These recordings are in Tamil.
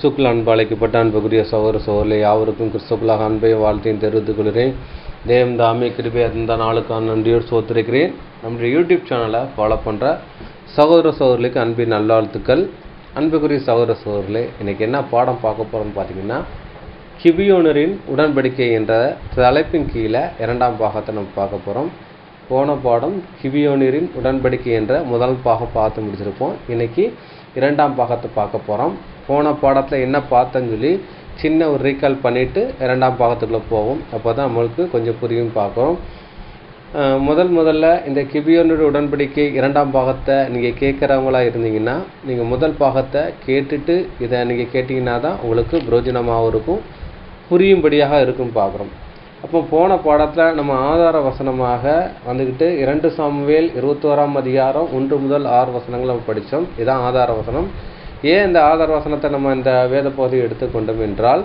கிறிஸ்துக்குள் அன்பழைக்கப்பட்ட அன்புக்குரிய சகோதர சகோதரர்களே, யாவருக்கும் கிறிஸ்துக்குள்ளாக அன்பையும் வாழ்த்தையும் தெரிவித்துக் கொள்கிறேன். தேவன் தாமே கிருபை அந்த நாளுக்கான நன்றியோடு சோத்திருக்கிறேன். நம்முடைய யூடியூப் சேனலை ஃபாலோ பண்ணுற சகோதர சகோதரர்களுக்கு அன்பின் நல்வாழ்த்துக்கள். அன்புக்குரிய சகோதர சகோதரர்களே, இன்றைக்கி என்ன பாடம் பார்க்க போகிறோம்னு பார்த்தீங்கன்னா, கிபியோனரின் உடன்படிக்கை என்ற தலைப்பின் கீழே 2ஆம் பாகத்தை நம்ம பார்க்க போகிறோம். போன பாடம் கிபியோனரின் உடன்படிக்கை என்ற முதல் பாகம் பார்த்து முடிச்சிருப்போம். இன்றைக்கி 2ஆம் பாகத்தை பார்க்க போகிறோம். போன பாடத்தில் என்ன பார்த்தேன்னு சொல்லி சின்ன ஒரு ரீகால் பண்ணிவிட்டு 2ஆம் பாகத்துக்குள்ளே போவோம். அப்போ தான் நம்மளுக்கு கொஞ்சம் புரியும் பார்க்குறோம். முதல்ல இந்த கிபியோனரின் உடன்படிக்கை 2ஆம் பாகத்தை நீங்கள் கேட்குறவங்களா இருந்தீங்கன்னா, நீங்கள் முதல் பாகத்தை கேட்டுட்டு இதை நீங்கள் கேட்டிங்கன்னா தான் உங்களுக்கு பிரயோஜனமாகவும் இருக்கும், புரியும்படியாக இருக்கும் பார்க்குறோம். அப்போ போன பாடத்தில் நம்ம ஆதார வசனமாக வந்துக்கிட்டு 2 சாமுவேல் 21ஆம் அதிகாரம் 1 முதல் 6 வசனங்கள் நம்ம படித்தோம். இதுதான் ஆதார வசனம். ஏன் இந்த ஆதார வசனத்தை நம்ம இந்த வேத பகுதியை எடுத்துக்கொண்டோம் என்றால்,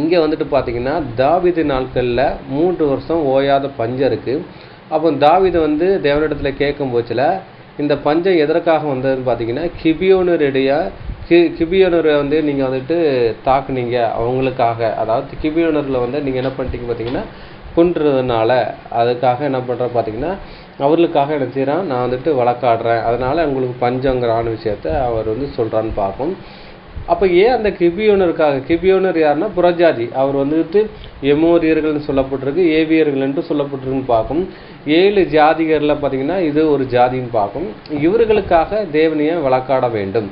இங்கே வந்துட்டு பார்த்திங்கன்னா தாவீது நாட்களில் 3 வருஷம் ஓயாத பஞ்சம் இருக்குது. அப்போ தாவீது தேவனிடத்தில் கேட்கும் போச்சில் இந்த பஞ்சம் எதற்காக வந்ததுன்னு பார்த்தீங்கன்னா, கிபியோனரை நீங்கள் வந்துட்டு தாக்குனீங்க அவங்களுக்காக. அதாவது கிபியோனரில் நீங்கள் என்ன பண்ணிட்டீங்க பார்த்தீங்கன்னா, கொன்றதுனால அதுக்காக என்ன பண்ணுறேன் பார்த்தீங்கன்னா, அவர்களுக்காக என்ன செய்கிறான், நான் வந்துட்டு வழக்காடுறேன், அதனால் உங்களுக்கு பஞ்சங்கிறான விஷயத்த அவர் சொல்கிறான்னு பார்ப்போம். அப்போ ஏன் அந்த கிபியோனருக்காக? கிபியோனர் யாருன்னா புறஜாதி. அவர் எமோரியர்கள்னு சொல்லப்பட்டிருக்கு, ஏவியர்கள் என்று சொல்லப்பட்டிருக்குன்னு பார்க்கும். 7 ஜாதிகளில் பார்த்திங்கன்னா இது ஒரு ஜாதின்னு பார்க்கும். இவர்களுக்காக தேவனையை வழக்காட வேண்டும்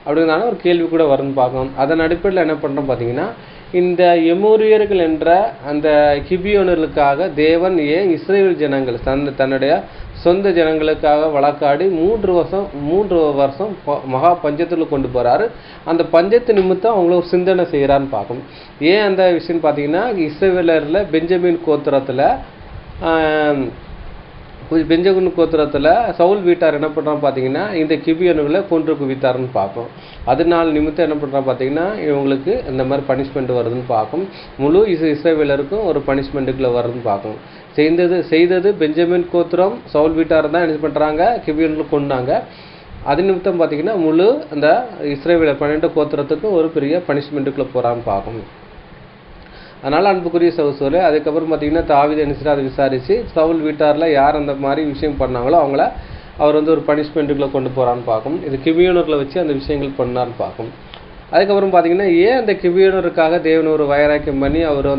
அப்படின்னால ஒரு கேள்வி கூட வரும்னு பார்க்கணும். அதன் அடிப்படையில் என்ன பண்ணுறோம் பார்த்தீங்கன்னா, இந்த எமோரியர்கள் என்ற அந்த கிபியோனர்களுக்காக தேவன் ஏன் இஸ்ரேல் ஜனங்கள் தன்னுடைய சொந்த ஜனங்களுக்காக வழக்காடி 3 வருஷம் மகா பஞ்சத்தில் கொண்டு போகிறாரு. அந்த பஞ்சத்து நிமித்தம் அவங்கள ஒரு சிந்தனை செய்கிறான்னு பார்க்கணும். ஏன் அந்த விஷயம் பார்த்தீங்கன்னா, இஸ்ரேலரில் பெஞ்சமின் கோத்திரத்தில் சவுல் வீட்டார் என்ன பண்ணுறான் பார்த்தீங்கன்னா, இந்த கிபியோனர்களை கொன்று குவித்தாருன்னு பார்க்கும். அதனால நிமித்தம் என்ன பண்ணுறான் பார்த்தீங்கன்னா, இவங்களுக்கு இந்த மாதிரி பனிஷ்மெண்ட் வருதுன்னு பார்க்கும். முழு இஸ்ரேலருக்கும் ஒரு பனிஷ்மெண்ட்டுக்குள்ளே வருதுன்னு பார்க்கும். செய்தது பெஞ்சமின் கோத்திரம் சவுல் வீட்டார் தான் என்ன பண்ணுறாங்க, கிபியோனர்களை கொண்டாங்க. அது நிமித்தம் பார்த்தீங்கன்னா முழு அந்த இஸ்ரேல் 12 கோத்திரத்துக்கு ஒரு பெரிய பனிஷ்மெண்ட்டுக்குள்ளே போகிறான்னு பார்க்கும். அதனால் அன்புக்குரிய சகோதரர்களே, அதுக்கப்புறம் பார்த்தீங்கன்னா தாவீது என்ன அதை விசாரித்து சவுல் வீட்டாரில் யார் அந்த மாதிரி விஷயம் பண்ணாங்களோ அவங்கள அவர் ஒரு பனிஷ்மெண்ட்டுக்குள்ளே கொண்டு போகிறான்னு பார்க்கும். இது கிபியோனர்களை வச்சு அந்த விஷயங்கள் பண்ணான்னு பார்க்கும். அதுக்கப்புறம் பார்த்தீங்கன்னா, ஏன் அந்த கிபியோனருக்காக தேவன் ஒரு வைராக்கியம் பண்ணி அவர்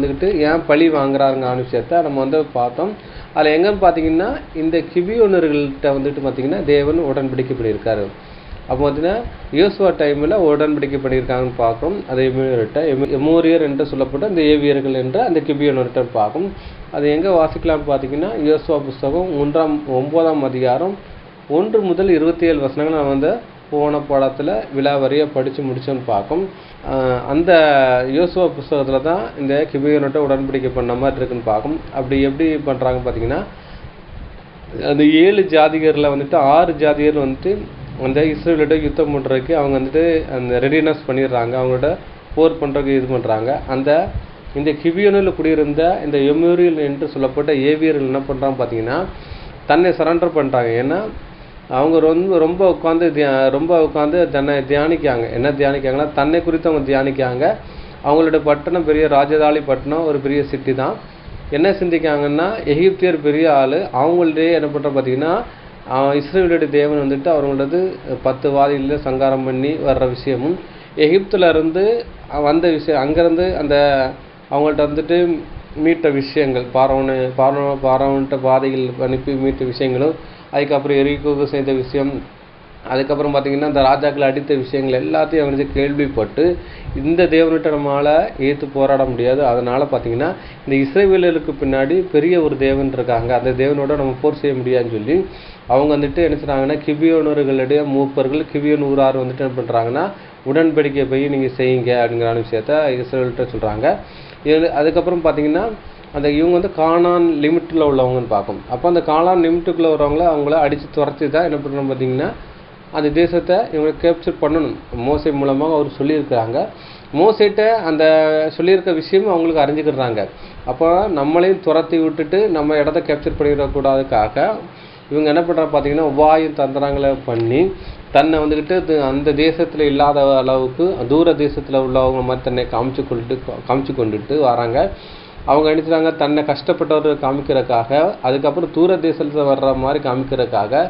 ஏன் பழி வாங்குறாருங்க விஷயத்தை நம்ம பார்த்தோம். அதில் எங்கன்னு பார்த்தீங்கன்னா, இந்த கிபியோனர்கள்ட்ட பார்த்தீங்கன்னா தேவன் உடன்படிக்கை பண்ணியிருக்காரு. அப்போ பார்த்தீங்கன்னா யோசுவா டைமில் உடன்படிக்கை பண்ணியிருக்காங்கன்னு பார்க்கும். அது எமோரியர் என்று சொல்லப்பட்ட இந்த ஏவியர்கள் என்ற அந்த கிபியோனர்கிட்ட பார்க்கும். அது எங்கே வாசிக்கலாம்னு பார்த்தீங்கன்னா, யோசுவா புஸ்தகம் 9ஆம் அதிகாரம் 1 முதல் 27 வசனங்கள் நான் போன பாடத்தில் விலாவரியாக படித்து முடிச்சோன்னு பார்க்கும். அந்த யோசுவா புஸ்தகத்தில் தான் இந்த கிபியோனர்கிட்ட உடன்படிக்கை பண்ண மாதிரி இருக்குன்னு பார்க்கும். அப்படி எப்படி பண்ணுறாங்க பார்த்தீங்கன்னா, அந்த 7 ஜாதிகரில் 6 ஜாதிகர் அந்த இஸ்ரேலோட யுத்தம் பண்ணுறதுக்கு அவங்க அந்த ரெடினஸ் பண்ணிடுறாங்க, அவங்களோட போர் பண்ணுறதுக்கு இது பண்ணுறாங்க. இந்த கிபியோனில் குடியிருந்த இந்த எமோரியல் என்று சொல்லப்பட்ட ஏவியர்கள் என்ன பண்ணுறாங்க பார்த்தீங்கன்னா, தன்னை சரண்டர் பண்ணுறாங்க. ஏன்னா அவங்க ரொம்ப உட்காந்து தன்னை தியானிக்காங்க. என்ன தியானிக்காங்கன்னா, தன்னை குறித்து அவங்க தியானிக்காங்க. அவங்களோட பட்டணம் பெரிய ராஜதாளி பட்டணம், ஒரு பெரிய சிட்டி தான். என்ன சிந்திக்காங்கன்னா, எகிப்தியர் பெரிய ஆள், அவங்கள்டே என்ன பண்ணுற பார்த்தீங்கன்னா, இஸ்ரேலுடைய தேவன் அவங்களோடது 10 வாதிகளில் சங்காரம் பண்ணி வர்ற விஷயமும், எகிப்தில் இருந்து வந்த விஷயம், அங்கேருந்து அந்த அவங்கள்ட்ட மீட்ட விஷயங்கள், பார்வோன்ட்ட பாதைகள் அனுப்பி மீட்ட விஷயங்களும், அதுக்கப்புறம் எரிகோவுக்கு செய்த விஷயம், அதுக்கப்புறம் பார்த்திங்கன்னா இந்த ராஜாக்களை அடித்த விஷயங்கள் எல்லாத்தையும் கேள்விப்பட்டு இந்த தேவன்கிட்ட நம்மளால் ஏற்று போராட முடியாது. அதனால் பார்த்திங்கன்னா இந்த இஸ்ரேலுக்கு பின்னாடி பெரிய ஒரு தேவன் இருக்காங்க, அந்த தேவனோட நம்ம போர் செய்ய முடியாதுன்னு சொல்லி அவங்க என்ன செய்கிறாங்கன்னா, கிபியோனர்களுடைய மூப்பர்கள் கிபியோன் ஊரார் என்ன பண்ணுறாங்கன்னா, உடன்படிக்கை போய் நீங்கள் செய்யுங்க அப்படிங்கிற விஷயத்த இஸ்ரேல்கிட்ட சொல்கிறாங்க. அதுக்கப்புறம் பார்த்திங்கன்னா அந்த இவங்க கானான் லிமிட்டில் உள்ளவங்கன்னு பார்க்கும். அப்போ அந்த கானான் லிமிட்டுக்குள்ளே வரவங்கள அவங்கள அடித்து துரத்தி தான் என்ன பண்ணுறோம் பார்த்திங்கன்னா, அந்த தேசத்தை இவங்க கேப்சர் பண்ணணும். மோசே மூலமாக அவர் சொல்லியிருக்கிறாங்க. மோசேட்ட அந்த சொல்லியிருக்க விஷயம் அவங்களுக்கு அறிஞ்சிக்கிறாங்க. அப்போ நம்மளையும் துரத்தி விட்டுட்டு நம்ம இடத்த கேப்சர் பண்ணிடக்கூடாதுக்காக இவங்க என்ன பண்ணுறாங்க பார்த்தீங்கன்னா உபாயம் தந்திரங்களை பண்ணி தன்னை வந்துக்கிட்டு அந்த தேசத்தில் இல்லாத அளவுக்கு தூர தேசத்தில் உள்ளவங்க மாதிரி தன்னை காமிச்சு கொண்டுட்டு வராங்க. அவங்க நினைச்சாங்க தன்னை கஷ்டப்பட்டவர் காமிக்கிறதுக்காக, அதுக்கப்புறம் தூர தேசத்தில் வர்ற மாதிரி காமிக்கிறதுக்காக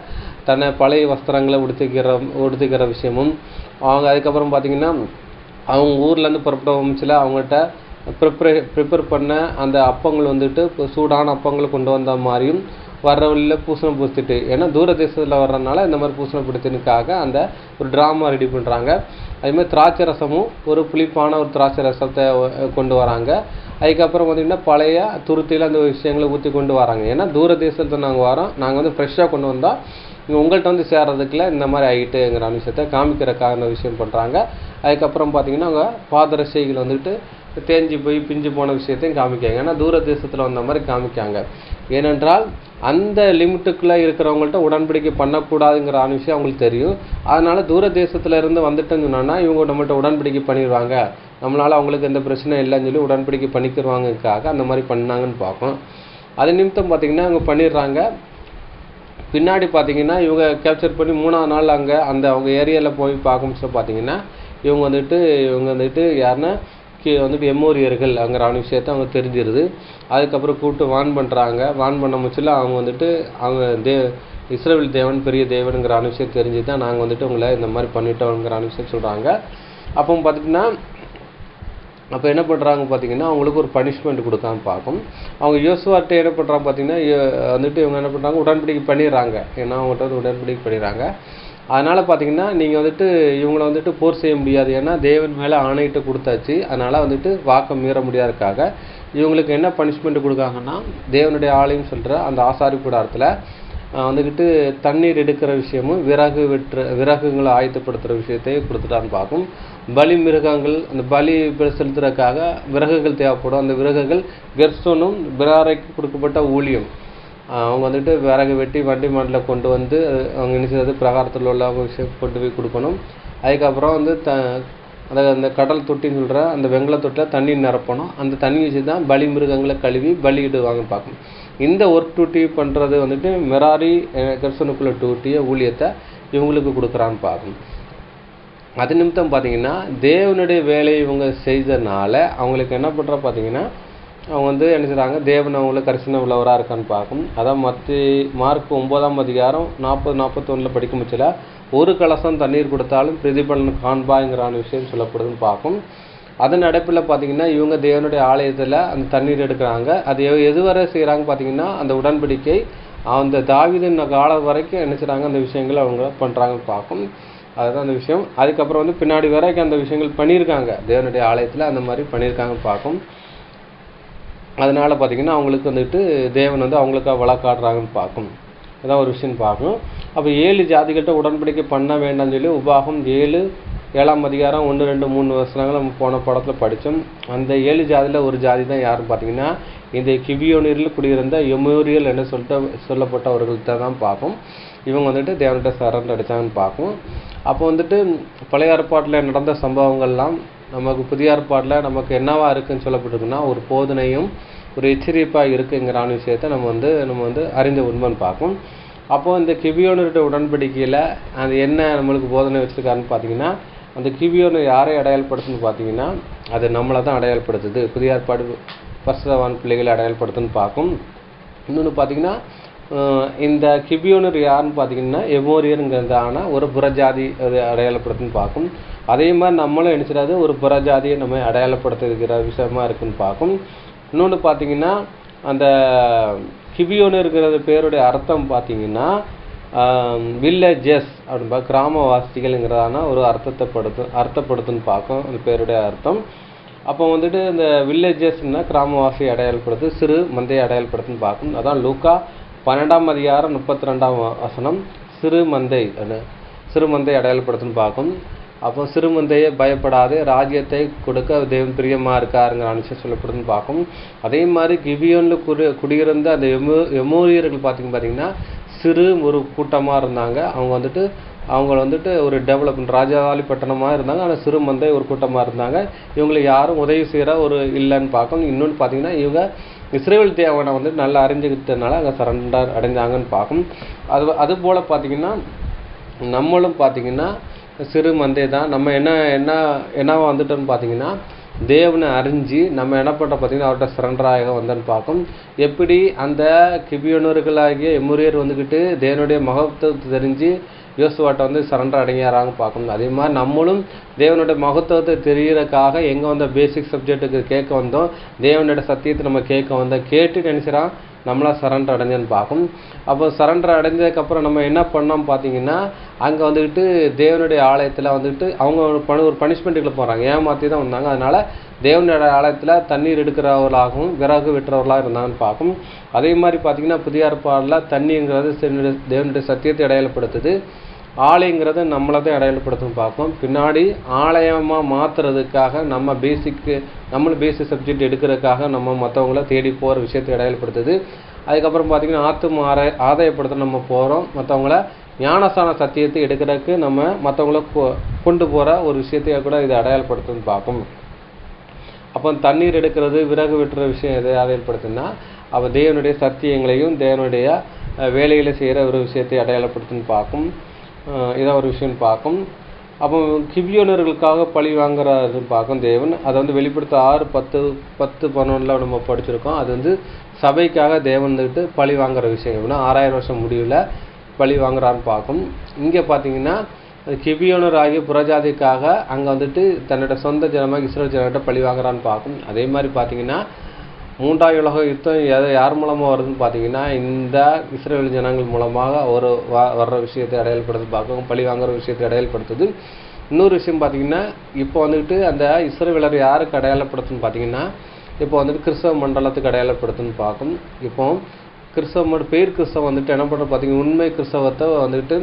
தன்னை பழைய வஸ்திரங்களை உடுத்திக்கிற விஷயமும், அவங்க அதுக்கப்புறம் பார்த்தீங்கன்னா அவங்க ஊர்லேருந்து புறப்பட்ட அவங்கள்ட்ட ப்ரிப்பேர் பண்ண அந்த அப்பங்கள் வந்துட்டு சூடான அப்பங்களை கொண்டு வந்த மாதிரியும் வர்ற வழியில் பூசணம் பூசிட்டு, ஏன்னா தூர தேசத்தில் வர்றதுனால இந்த மாதிரி பூசணம் பிடித்தனுக்காக அந்த ஒரு ட்ராமா ரெடி பண்ணுறாங்க. அதுமாதிரி திராட்சை ரசமும் ஒரு புளிப்பான ஒரு திராட்சை ரசத்தை கொண்டு வராங்க. அதுக்கப்புறம் பார்த்திங்கன்னா பழைய துருத்தியில் அந்த விஷயங்களை ஊற்றி கொண்டு வராங்க. ஏன்னா தூர தேசத்தில் நாங்கள் வரோம், நாங்கள் வந்து ஃப்ரெஷ்ஷாக கொண்டு வந்தால் இங்கே உங்கள்கிட்ட வந்து சேர்றதுக்குள்ள இந்த மாதிரி ஆகிட்டுங்கிற விஷயத்தை காமிக்கிறக்காக அந்த விஷயம் பண்ணுறாங்க. அதுக்கப்புறம் பார்த்திங்கன்னா அவங்க பாதரசைகள் வந்துட்டு தேஞ்சி போய் பிஞ்சு போன விஷயத்தையும் காமிக்காங்க. ஏன்னா தூர தேசத்தில் வந்த மாதிரி காமிக்காங்க. ஏனென்றால் அந்த லிமிட்டுக்குள்ளே இருக்கிறவங்கள்ட்ட உடன்படிக்கை பண்ணக்கூடாதுங்கிற விஷயம் அவங்களுக்கு தெரியும். அதனால் தூர தேசத்தில் இருந்து வந்துட்டுன்னு சொன்னோன்னா இவங்க நம்மள்ட்ட உடன்படிக்கை பண்ணிடுவாங்க, நம்மளால் அவங்களுக்கு எந்த பிரச்சனை இல்லைன்னு சொல்லி உடன்படிக்கை பண்ணிக்கிறவாங்கக்காக அந்த மாதிரி பண்ணாங்கன்னு பார்ப்போம். அது நிமித்தம் பார்த்திங்கன்னா அவங்க பண்ணிடுறாங்க. பின்னாடி பார்த்தீங்கன்னா இவங்க கேப்சர் பண்ணி 3ஆவது நாள் அங்கே அந்த அவங்க ஏரியாவில் போய் பார்க்கும்போது பார்த்தீங்கன்னா இவங்க வந்துட்டு யாருன்னா வந்துட்டு எமோரியர்கள் அங்கிற விஷயத்தை அவங்க தெரிஞ்சிருது. அதுக்கப்புறம் கூப்பிட்டு வான் பண்ணுறாங்க. வான் பண்ண முச்சில் அவங்க வந்துட்டு அவங்க இஸ்ரவேல் தேவன் பெரிய தேவனுங்கிற விஷயம் தெரிஞ்சு தான் நாங்கள் வந்துட்டு உங்களை இந்த மாதிரி பண்ணிட்டோங்கிற விஷயம் சொல்கிறாங்க. அப்போ பார்த்திங்கன்னா அப்போ என்ன பண்ணுறாங்க பார்த்தீங்கன்னா அவங்களுக்கு ஒரு பனிஷ்மெண்ட் கொடுக்காம பார்க்கும். அவங்க யோசுவாட்ட என்ன பண்ணுறாங்க பார்த்தீங்கன்னா வந்துட்டு இவங்க என்ன பண்ணுறாங்க உடன்படிக்கை பண்ணிடுறாங்க. ஏன்னா அவங்கள்ட்ட வந்து உடன்படிக்கை பண்ணிடுறாங்க. அதனால் பார்த்தீங்கன்னா நீங்கள் வந்துட்டு இவங்கள வந்துட்டு போர் செய்ய முடியாது, ஏன்னா தேவன் மேலே ஆணையிட்டு கொடுத்தாச்சு. அதனால் வந்துட்டு வாக்கம் மீற முடியாததுக்காக இவங்களுக்கு என்ன பனிஷ்மெண்ட் கொடுக்காங்கன்னா தேவனுடைய ஆலயம் சொல்கிற அந்த ஆசாரி கூடாரத்தில் வந்துக்கிட்டு தண்ணீர் எடுக்கிற விஷயமும் விறகுங்களை ஆயத்தப்படுத்துகிற விஷயத்தையும் கொடுத்துட்டான்னு பார்க்கும். பலி மிருகங்கள் அந்த பலி செலுத்துறதுக்காக விறகுகள் தேவைப்படும். அந்த விறகுகள் கெர்சோனும் பிராரைக்கு கொடுக்கப்பட்ட ஊழியம். அவங்க வந்துட்டு விறகு வெட்டி வண்டி மாட்டில் கொண்டு வந்து அவங்க நினைச்சது பிரகாரத்தில் உள்ள விஷயம் கொண்டு போய் கொடுக்கணும். அதுக்கப்புறம் வந்து அந்த கடல் தொட்டின்னு சொல்கிற அந்த வெங்கல தொட்டில் தண்ணி நிரப்பணும். அந்த தண்ணி வச்சு தான் பலி மிருகங்களை கழுவி பலியிடுவாங்க பார்க்கணும். இந்த ஒர்க் டியூட்டி பண்ணுறது வந்துட்டு மெராரி கெர்சனுக்குள்ள டியூட்டியை ஊழியத்தை இவங்களுக்கு கொடுக்குறான்னு பார்க்கணும். அது நிமித்தம் பார்த்தீங்கன்னா தேவனுடைய வேலையை இவங்க செய்ததுனால அவங்களுக்கு என்ன பண்ணுறா பார்த்தீங்கன்னா அவங்க வந்து என்ன செய்கிறாங்க, தேவன் அவங்கள கரிசனை உள்ளவராக இருக்கான்னு பார்க்கும். அதான் மார்க் 9ஆம் அதிகாரம் 40-41 படிக்கும் பட்சத்தில் ஒரு கலசம் தண்ணீர் கொடுத்தாலும் பிரதிபலன் காண்பாங்கிற விஷயம் சொல்லப்படுதுன்னு பார்க்கும். அதன் அடைப்பில் பார்த்தீங்கன்னா இவங்க தேவனுடைய ஆலயத்தில் அந்த தண்ணீர் எடுக்கிறாங்க. அது எதுவரை செய்கிறாங்க பார்த்தீங்கன்னா அந்த உடன்படிக்கை அந்த தாவீதின் காலம் வரைக்கும் என்ன செய்கிறாங்க அந்த விஷயங்கள் அவங்க பண்ணுறாங்கன்னு பார்க்கும். அதுதான் அந்த விஷயம். அதுக்கப்புறம் வந்து பின்னாடி வரைக்கும் அந்த விஷயங்கள் பண்ணியிருக்காங்க, தேவனுடைய ஆலயத்தில் அந்த மாதிரி பண்ணியிருக்காங்கன்னு பார்க்கும். அதனால் பார்த்திங்கன்னா அவங்களுக்கு வந்துட்டு தேவன் வந்து அவங்களுக்காக வழக்காடுறாங்கன்னு பார்க்கும். அதான் ஒரு விஷயம் பார்க்கணும். அப்போ 7 ஜாதிகள்கிட்ட உடன்படிக்கை பண்ண வேண்டாம்னு சொல்லி உபாகம் 7ஆம் அதிகாரம் 1, 2, 3 வசனங்கள் நம்ம போன படத்தில் படித்தோம். அந்த 7 ஜாதியில் ஒரு ஜாதி தான் யாருன்னு பார்த்தீங்கன்னா இந்த கிபியோனியரில் குடியிருந்த எமோரியல் என்று சொல்லப்பட்டவர்கள்ட்ட தான் பார்க்கும். இவங்க வந்துட்டு தேவன்கிட்ட சரண்டர் அடித்தாங்கன்னு பார்க்கும். அப்போ வந்துட்டு பழைய ஏற்பாட்டில் நடந்த சம்பவங்கள்லாம் நமக்கு புதிய ஏற்பாட்டில் நமக்கு என்னவா இருக்குன்னு சொல்லப்பட்டிருக்குன்னா ஒரு போதனையும் ஒரு எச்சரிப்பாக இருக்குங்கிற விஷயத்தை நம்ம வந்து அறிந்த உண்மைன்னு பார்க்கும். அப்போது இந்த கிபியோனர்கிட்ட உடன்படிக்கையில் அது என்ன நம்மளுக்கு போதனை வச்சுருக்காருன்னு பார்த்தீங்கன்னா அந்த கிபியோனை யாரை அடையாளப்படுத்துன்னு பார்த்தீங்கன்னா அது நம்மளை தான் அடையாளப்படுத்துது. புதிய ஏற்பாடு பரிசுத்தவான் பிள்ளைகளை அடையாளப்படுத்துன்னு பார்க்கும். இன்னொன்று பார்த்தீங்கன்னா இந்த கிபியோனர் யாருன்னு பார்த்தீங்கன்னா எமோரியருங்கிறதான ஒரு புறஜாதி அது அடையாளப்படுத்துன்னு பார்க்கும். அதே மாதிரி நம்மளும் நினைச்சிடாது ஒரு புறஜாதியை நம்ம அடையாளப்படுத்துகிற விஷயமா இருக்குன்னு பார்க்கும். இன்னொன்று பார்த்தீங்கன்னா அந்த கிபியோனுங்கிறது பேருடைய அர்த்தம் பார்த்தீங்கன்னா வில்லேஜஸ் அப்படின்பா கிராமவாசிகள்ங்கிறதான ஒரு அர்த்தப்படுத்துன்னு பார்க்கும் அந்த பேருடைய அர்த்தம். அப்போ வந்துட்டு இந்த வில்லேஜஸ்னா கிராமவாசி அடையாளப்படுத்து, சிறு மந்தையை அடையாளப்படுத்துன்னு பார்க்கும். அதான் லூக்கா 12ஆம் அதிகாரம் 32ஆம் வசனம் சிறு மந்தை அடையாளப்படுத்துன்னு பார்க்கும். அப்போ சிறு மந்தையை பயப்படாது ராஜ்யத்தை கொடுக்க தேவன் பிரியமாக இருக்காருங்கிற விஷயம் சொல்லப்படுதுன்னு பார்க்கும். அதே மாதிரி கிபியோனில் குடியிருந்த அந்த எமோரியர்கள் பார்த்தீங்கன்னா சிறு ஒரு கூட்டமாக இருந்தாங்க. அவங்க வந்துட்டு ஒரு டெவலப்மெண்ட் ராஜாவாலி பட்டணமாக இருந்தாங்க. ஆனால் சிறு மந்தை ஒரு கூட்டமாக இருந்தாங்க. இவங்களுக்கு யாரும் உதவி செய்கிற ஒரு இல்லைன்னு பார்க்கும். இன்னொன்று பார்த்தீங்கன்னா இவங்க இஸ்ரேல் தேவனை வந்து நல்லா அறிஞ்சுக்கிட்டதுனால அங்கே சரண்டர் அடைஞ்சாங்கன்னு பார்க்கும். அதுபோல் பார்த்திங்கன்னா நம்மளும் பார்த்திங்கன்னா சிறு மந்தை தான். நம்ம என்னவா வந்துட்டோம்னு பார்த்திங்கன்னா தேவனை அறிஞ்சு நம்ம என்ன பண்ணுறோம் பார்த்திங்கன்னா அவர்கிட்ட சரண்டராக வந்தோன்னு பார்க்கும். எப்படி அந்த கிபியோனர்களாகிய எமோரியர் வந்துக்கிட்டு தேவனுடைய மகத்துவத்தை தெரிஞ்சு யோசுவாட்ட வந்து சரண்டர் அடங்கியாராங்க பார்க்கணும். அதே மாதிரி நம்மளும் தேவனுடைய மகத்துவத்தை தெரியறதுக்காக எங்கே வந்த பேசிக் சப்ஜெக்ட்டுக்கு கேட்க வந்தோம், தேவனுடைய சத்தியத்தை நம்ம கேட்க வந்தோம். கேட்டு நினைச்சிடான் நம்மளா சரண்டர் அடைஞ்சேன்னு பார்க்கும். அப்போ சரண்டர் அடைஞ்சதுக்கப்புறம் நம்ம என்ன பண்ணோம் பார்த்தீங்கன்னா அங்கே வந்துக்கிட்டு தேவனுடைய ஆலயத்தில் வந்துக்கிட்டு அவங்க ஒரு பனிஷ்மெண்ட்டுக்குள்ள போகிறாங்க, ஏமாற்றி தான் வந்தாங்க. அதனால் தேவனுடைய ஆலயத்தில் தண்ணீர் எடுக்கிறவர்களாகவும் விறகு வெட்டுறவர்களாக இருந்தாங்கன்னு பார்க்கும். அதே மாதிரி பார்த்திங்கன்னா புதிய ஏற்பாடில் தண்ணிங்கிறது தேவனுடைய சத்தியத்தை அடையாளப்படுத்துது, ஆலயங்கிறது நம்மளை தான் அடையாளப்படுத்தும் பார்க்கும். பின்னாடி ஆலயமாக மாற்றுறதுக்காக நம்மளும் பேசிக் சப்ஜெக்ட் எடுக்கிறதுக்காக நம்ம மற்றவங்கள தேடி போகிற விஷயத்தை அடையாளப்படுத்துது. அதுக்கப்புறம் பார்த்திங்கன்னா ஆதாயப்படுத்த நம்ம போகிறோம், மற்றவங்கள ஞானஸ்தான சத்தியத்தை எடுக்கிறதுக்கு நம்ம மற்றவங்கள கொண்டு போகிற ஒரு விஷயத்தையே கூட இது அடையாளப்படுத்துன்னு பார்க்கும். அப்போ தண்ணீர் எடுக்கிறது விறகு வெட்டுற விஷயம் எதை அடையாளப்படுத்துன்னா அப்போ தேவனுடைய சத்தியங்களையும் தேவனுடைய வேலைகளை செய்கிற ஒரு விஷயத்தை அடையாளப்படுத்துன்னு பார்க்கும். இதான் ஒரு விஷயம் பார்க்கும். அப்போ கிபியோனர்களுக்காக பழி வாங்குறாரு பார்க்கும் தேவன். அதை வந்து வெளிப்படுத்த 6:10-11 நம்ம படிச்சிருக்கோம். அது வந்து சபைக்காக தேவன் வந்துட்டு பழி வாங்குற விஷயம். எப்படின்னா 6000 வருஷம் முடிவில் பழி வாங்குறான்னு பார்க்கும். இங்கே பார்த்தீங்கன்னா கிபியோனர் ஆகிய புறஜாதிக்காக அங்கே வந்துட்டு தன்னோட சொந்த ஜனமாக இஸ்ரேல் ஜனங்கிட்ட பழி வாங்குறான்னு பார்க்கும். அதே மாதிரி பார்த்தீங்கன்னா 3ஆம் உலக யுத்தம் யார் மூலமாக வருதுன்னு பார்த்தீங்கன்னா இந்த இஸ்ரேல் ஜனங்கள் மூலமாக வர்ற விஷயத்தை அடையாளப்படுத்து பார்க்கும், பழி வாங்குற விஷயத்தை அடையாளப்படுத்துது. இன்னொரு விஷயம் பார்த்தீங்கன்னா இப்போ வந்துட்டு அந்த இஸ்ரேலர் யாருக்கு அடையாளப்படுத்துன்னு பார்த்தீங்கன்னா இப்போ வந்துட்டு கிறிஸ்தவ மண்டலத்துக்கு அடையாளப்படுத்துன்னு பார்க்கும். இப்போ கிறிஸ்தவம் வந்துட்டு என்ன பண்ணுறது பார்த்தீங்கன்னா உண்மை கிறிஸ்தவத்தை வந்துட்டு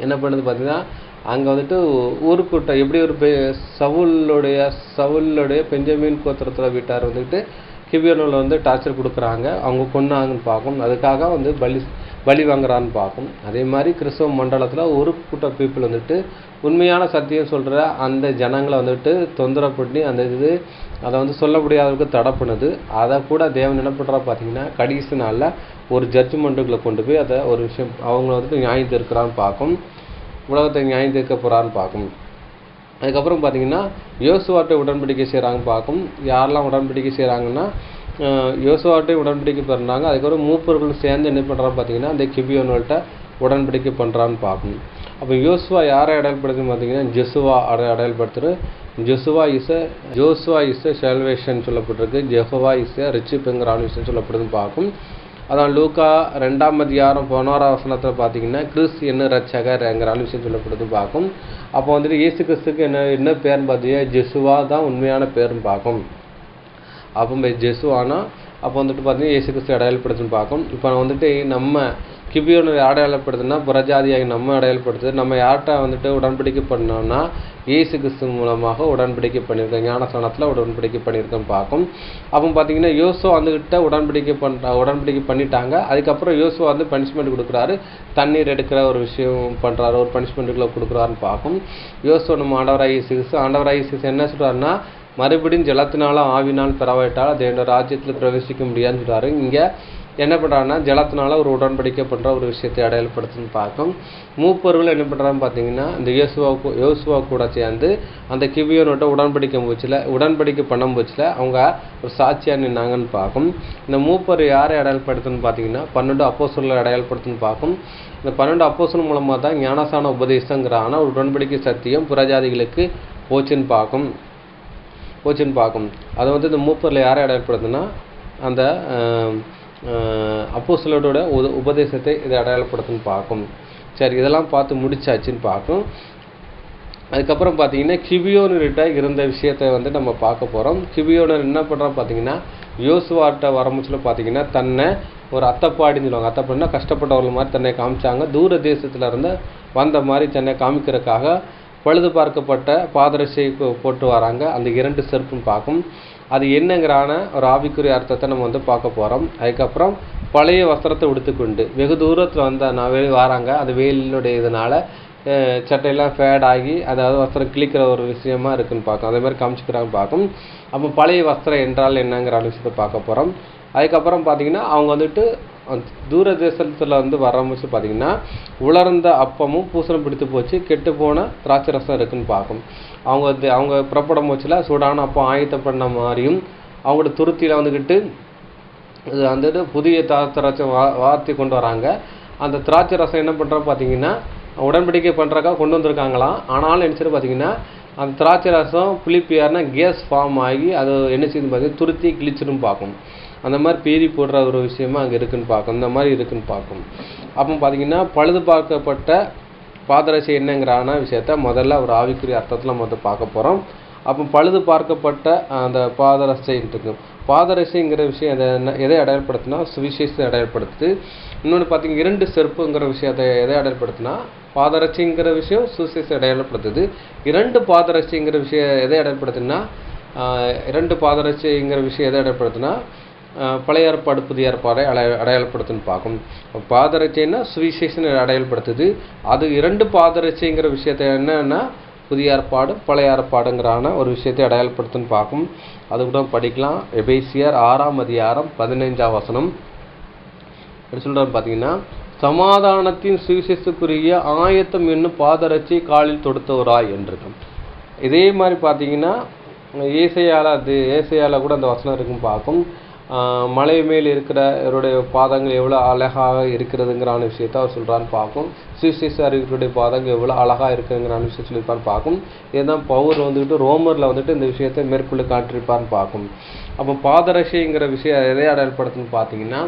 என்ன பண்ணுறது பார்த்தீங்கன்னா அங்கே வந்துட்டு ஊருக்கூட்டம் எப்படி ஒரு சவுலுடைய பெஞ்சமின் கோத்திரத்தில் வீட்டார் வந்துட்டு கிபியோனில் வந்து டார்ச்சர் கொடுக்குறாங்க, அவங்க கொன்னாங்கன்னு பார்க்கும். அதுக்காக வந்து பலி வாங்குறான்னு பார்க்கும். அதே மாதிரி கிறிஸ்தவ மண்டலத்தில் ஒரு கூட்ட பீப்புள் வந்துட்டு உண்மையான சத்தியம் சொல்கிற அந்த ஜனங்களை வந்துட்டு தொந்தரவு பண்ணி அதை வந்து சொல்ல முடியாதவருக்கு தடை பண்ணுது. அதை கூட தேவன் என்ன பண்ணுறா பார்த்தீங்கன்னா கடைசி நாளில் ஒரு ஜட்ஜ்மெண்ட்டுக்குள்ளே கொண்டு போய் அதை ஒரு விஷயம் அவங்க வந்துட்டு நியாயம் தீர்க்கிறான்னு பார்க்கும், உலகத்தை நியாயம் தீர்க்க போகிறான்னு பார்க்கும். அதுக்கப்புறம் பார்த்தீங்கன்னா யோசுவாட்டை உடன்படிக்கை செய்கிறாங்கன்னு பார்க்கும். யாரெல்லாம் உடன்படிக்கை செய்கிறாங்கன்னா யோசுவாட்டை உடன்படிக்கை பண்ணுறாங்க. அதுக்கப்புறம் மூப்பர்கள் சேர்ந்து என்ன பண்ணுறான்னு பார்த்தீங்கன்னா அந்த கிபியோன்கள்ட்ட உடன்படிக்கை பண்ணுறான்னு பார்க்கும். அப்போ யோசுவா யாரை அடையாளப்படுத்துன்னு பார்த்தீங்கன்னா ஜெசுவா அடையாளப்படுத்துகிற ஜோசுவா இஸ் செல்வேஷன் சொல்லப்பட்டிருக்கு, ஜெஹோவா இஸ் ரிச்சிப்புங்கிற விஷயம் சொல்லப்படுதுன்னு பார்க்கும். அதான் லூக்கா 2ஆம் அதிகாரம் 11ஆம் வசனத்தில் பார்த்தீங்கன்னா கிறிஸ் என்ன ரட்சகர்ங்கிற விஷயம் சொல்லப்படுது பார்க்கும். அப்போ வந்துட்டு இயேசு கிறிஸ்துக்கு என்ன பேர்னு பார்த்தீங்கன்னா ஜெசுவா தான் உண்மையான பேர்னு பார்க்கும். அப்போ ஜெசுவானா அப்போ வந்துட்டு பார்த்தீங்கன்னா இயேசு கிறிஸ்து அடையாளப்படுத்துன்னு பார்க்கும். இப்போ வந்துட்டு நம்ம கிபியோனை அடையாளப்படுத்துனா புறஜாதியாகி நம்ம அடையாளப்படுத்துது. நம்ம யார்கிட்ட வந்துட்டு உடன்படிக்கை பண்ணோம்னா இயேசு கிறிஸ்து மூலமாக உடன்படிக்கை பண்ணியிருக்கோம், ஞானஸ்தானத்தில் உடன்படிக்கை பண்ணியிருக்கோன்னு பார்க்கும். அப்போ பார்த்தீங்கன்னா யோசுவா வந்துக்கிட்ட உடன்படிக்கை பண்ணிட்டாங்க. அதுக்கப்புறம் யோசுவா வந்து பனிஷ்மெண்ட் கொடுக்குறாரு, தண்ணீர் எடுக்கிற ஒரு விஷயம் பண்ணுறாரு, ஒரு பனிஷ்மெண்ட்டுக்குள்ளே கொடுக்குறாருன்னு பார்க்கும். யோசுவா நம்ம ஆண்டவராகிய இயேசு என்ன சொல்கிறாருன்னா மறுபடியும் ஜலத்தினாலும் ஆவினால் பெறவாயிட்டால் தேவனுடைய ராஜ்யத்தில் பிரவேசிக்க முடியாதுன்னு சொல்கிறாரு. இங்கே என்ன பண்ணுறாங்கன்னா ஜலத்தினால ஒரு உடன்படிக்கை பண்ணுற ஒரு விஷயத்தை அடையாளப்படுத்துன்னு பார்க்கும். மூப்பர்கள் என்ன பண்ணுறான்னு பார்த்தீங்கன்னா இந்த யோசுவா கூட சேர்ந்து அந்த கிபியோனோட உடன்படிக்கை பண்ணும் போச்சில் அவங்க ஒரு சாட்சியாக நின்னாங்கன்னு பார்க்கும். இந்த மூப்பர் யாரை அடையாளப்படுத்துன்னு பார்த்தீங்கன்னா 12 அப்போஸ்தலரை அடையாளப்படுத்துன்னு பார்க்கும். இந்த 12 அப்போஸ்தலர் மூலமாக தான் ஞானஸ்தான உபதேசங்கிறான ஒரு உடன்படிக்கை சத்தியம் புறஜாதிகளுக்கு போச்சுன்னு பார்க்கும். அதை வந்து இந்த மூப்பரில் யாரை அடையாளப்படுத்துன்னா அந்த அப்போஸ்தலரோட உபதேசத்தை இதை அடையாளப்படுத்துன்னு பார்க்கும். சரி, இதெல்லாம் பார்த்து முடிச்சாச்சுன்னு பார்க்கும். அதுக்கப்புறம் பார்த்தீங்கன்னா கிபியோனர்கிட்ட இருந்த விஷயத்தை வந்து நம்ம பார்க்க போகிறோம். கிபியோனர் என்ன பண்ணுறான்னு பார்த்தீங்கன்னா யோசுவாட்ட வரமுச்சில் பார்த்தீங்கன்னா தன்னை ஒரு அத்தைப்பாடின்னு சொல்லுவாங்க. அத்தைப்பாடினா கஷ்டப்பட்டவர்கள் மாதிரி தன்னை காமிச்சாங்க. தூர தேசத்தில் இருந்து வந்த மாதிரி தன்னை காமிக்கிறதுக்காக பழுது பார்க்கப்பட்ட பாதரட்சை போட்டு வராங்க. அந்த 2 செருப்புன்னு பார்க்கும். அது என்னங்கிறான ஒரு ஆவிக்குரிய அர்த்தத்தை நம்ம வந்து பார்க்க போகிறோம். அதுக்கப்புறம் பழைய வஸ்திரத்தை உடுத்துக்கொண்டு வெகு தூரத்தில் வராங்க. அது வெயிலுடைய இதனால் சட்டையெல்லாம் ஃபேட் ஆகி அதாவது வஸ்திரம் கிழிக்கிற ஒரு விஷயமா இருக்குன்னு பார்க்கும். அதே மாதிரி காமிச்சிக்கிறாங்க பார்க்கும். அப்போ பழைய வஸ்திரம் என்றால் என்னங்கிற விஷயத்தை பார்க்க போகிறோம். அதுக்கப்புறம் பார்த்தீங்கன்னா அவங்க வந்துட்டு தூர தேசத்தில் வந்து வரமுச்சு பார்த்தீங்கன்னா உலர்ந்த அப்பமும் பூசணம் பிடித்து போச்சு கெட்டு போன திராட்சை ரசம் இருக்குன்னு பார்க்கும். அவங்க புறப்படும் போச்சுல சூடான அப்பம் ஆயத்தம் பண்ண மாதிரியும் அவங்களோட துருத்தியில் வந்துக்கிட்டு வந்துட்டு புதிய திராட்சை வார்த்தி கொண்டு வராங்க. அந்த திராட்சை ரசம் என்ன பண்ணுறோம் பார்த்தீங்கன்னா உடன்படிக்கை பண்ணுறக்கா கொண்டு வந்திருக்காங்களாம். ஆனாலும் என்ன செய்யுது பார்த்தீங்கன்னா அந்த திராட்சை ரசம் புளிப்பியார்னா கேஸ் ஃபார்ம் ஆகி அது என்ன செய்யுதுன்னு பார்த்தீங்கன்னா துருத்தி கிழிச்சிடும் பார்க்கும். அந்த மாதிரி பீறி போடுற ஒரு விஷயமா அங்கே இருக்குன்னு பார்க்கும். இந்த மாதிரி இருக்குன்னு பார்க்கும். அப்போ பார்த்தீங்கன்னா பழுது பார்க்கப்பட்ட பாதரட்சை என்னங்கிறான விஷயத்த முதல்ல ஒரு ஆவிக்குரிய அர்த்தத்தில் பார்க்க போகிறோம். அப்போ பழுது பார்க்கப்பட்ட அந்த பாதரட்சைன்ட்டு பாதரட்சைங்கிற விஷயம் எதை அடையாளப்படுத்தினா சுவிசேஷத்தை அடையாளப்படுத்துது. இன்னொன்று பார்த்தீங்கன்னா 2 செருப்புங்கிற விஷயத்தை எதை அடையாளப்படுத்தினா பாதரட்சைங்கிற விஷயம் சுவிசேஷத்தை அடையாளப்படுத்துது. 2 பாதரட்சைங்கிற விஷயம் எதை அடையாளப்படுத்துனா 2 பாதரட்சைங்கிற விஷயம் எதை அடையாளப்படுத்தினா பழைய ஏற்பாடு புதிய ஏற்பாடை அடையாளப்படுத்துன்னு பார்க்கும். பாதரட்சைன்னா சுவிசேஷன் அடையாளப்படுத்துது. அது 2 பாதரட்சைங்கிற விஷயத்தை என்னன்னா புதிய ஏற்பாடு பழைய ஏற்பாடுங்கிறான ஒரு விஷயத்தை அடையாளப்படுத்துன்னு பார்க்கும். அது கூட படிக்கலாம். எபேசியர் 6ஆம் அதிகாரம் 15ஆம் வசனம் சொல்கிறான்னு பார்த்தீங்கன்னா சமாதானத்தின் சுவிசேஷத்துக்குரிய ஆயத்தம் என்னும் பாதரட்சை காலில் தொடுத்தவராய் என்றிருக்கும். இதே மாதிரி பார்த்தீங்கன்னா ஏசையால கூட அந்த வசனம் இருக்குன்னு பார்க்கும். மலை மேல் இருக்கிற இவருடைய பாதங்கள் எவ்வளோ அழகாக இருக்கிறதுங்கிறான விஷயத்த அவர் சொல்கிறான்னு பார்க்கும். சுவிசேஷ அறிவியருடைய பாதங்கள் எவ்வளோ அழகாக இருக்குங்கிறான விஷயம் சொல்லியிருப்பான்னு பார்க்கும். இதுதான் பவுல் வந்துட்டு ரோமரில் வந்துட்டு இந்த விஷயத்தை மேற்கொண்டு காட்டியிருப்பான்னு பார்க்கும். அப்போ பாதரட்சைங்கிற விஷயம் எதை அடையாளப்படுத்துன்னு பார்த்தீங்கன்னா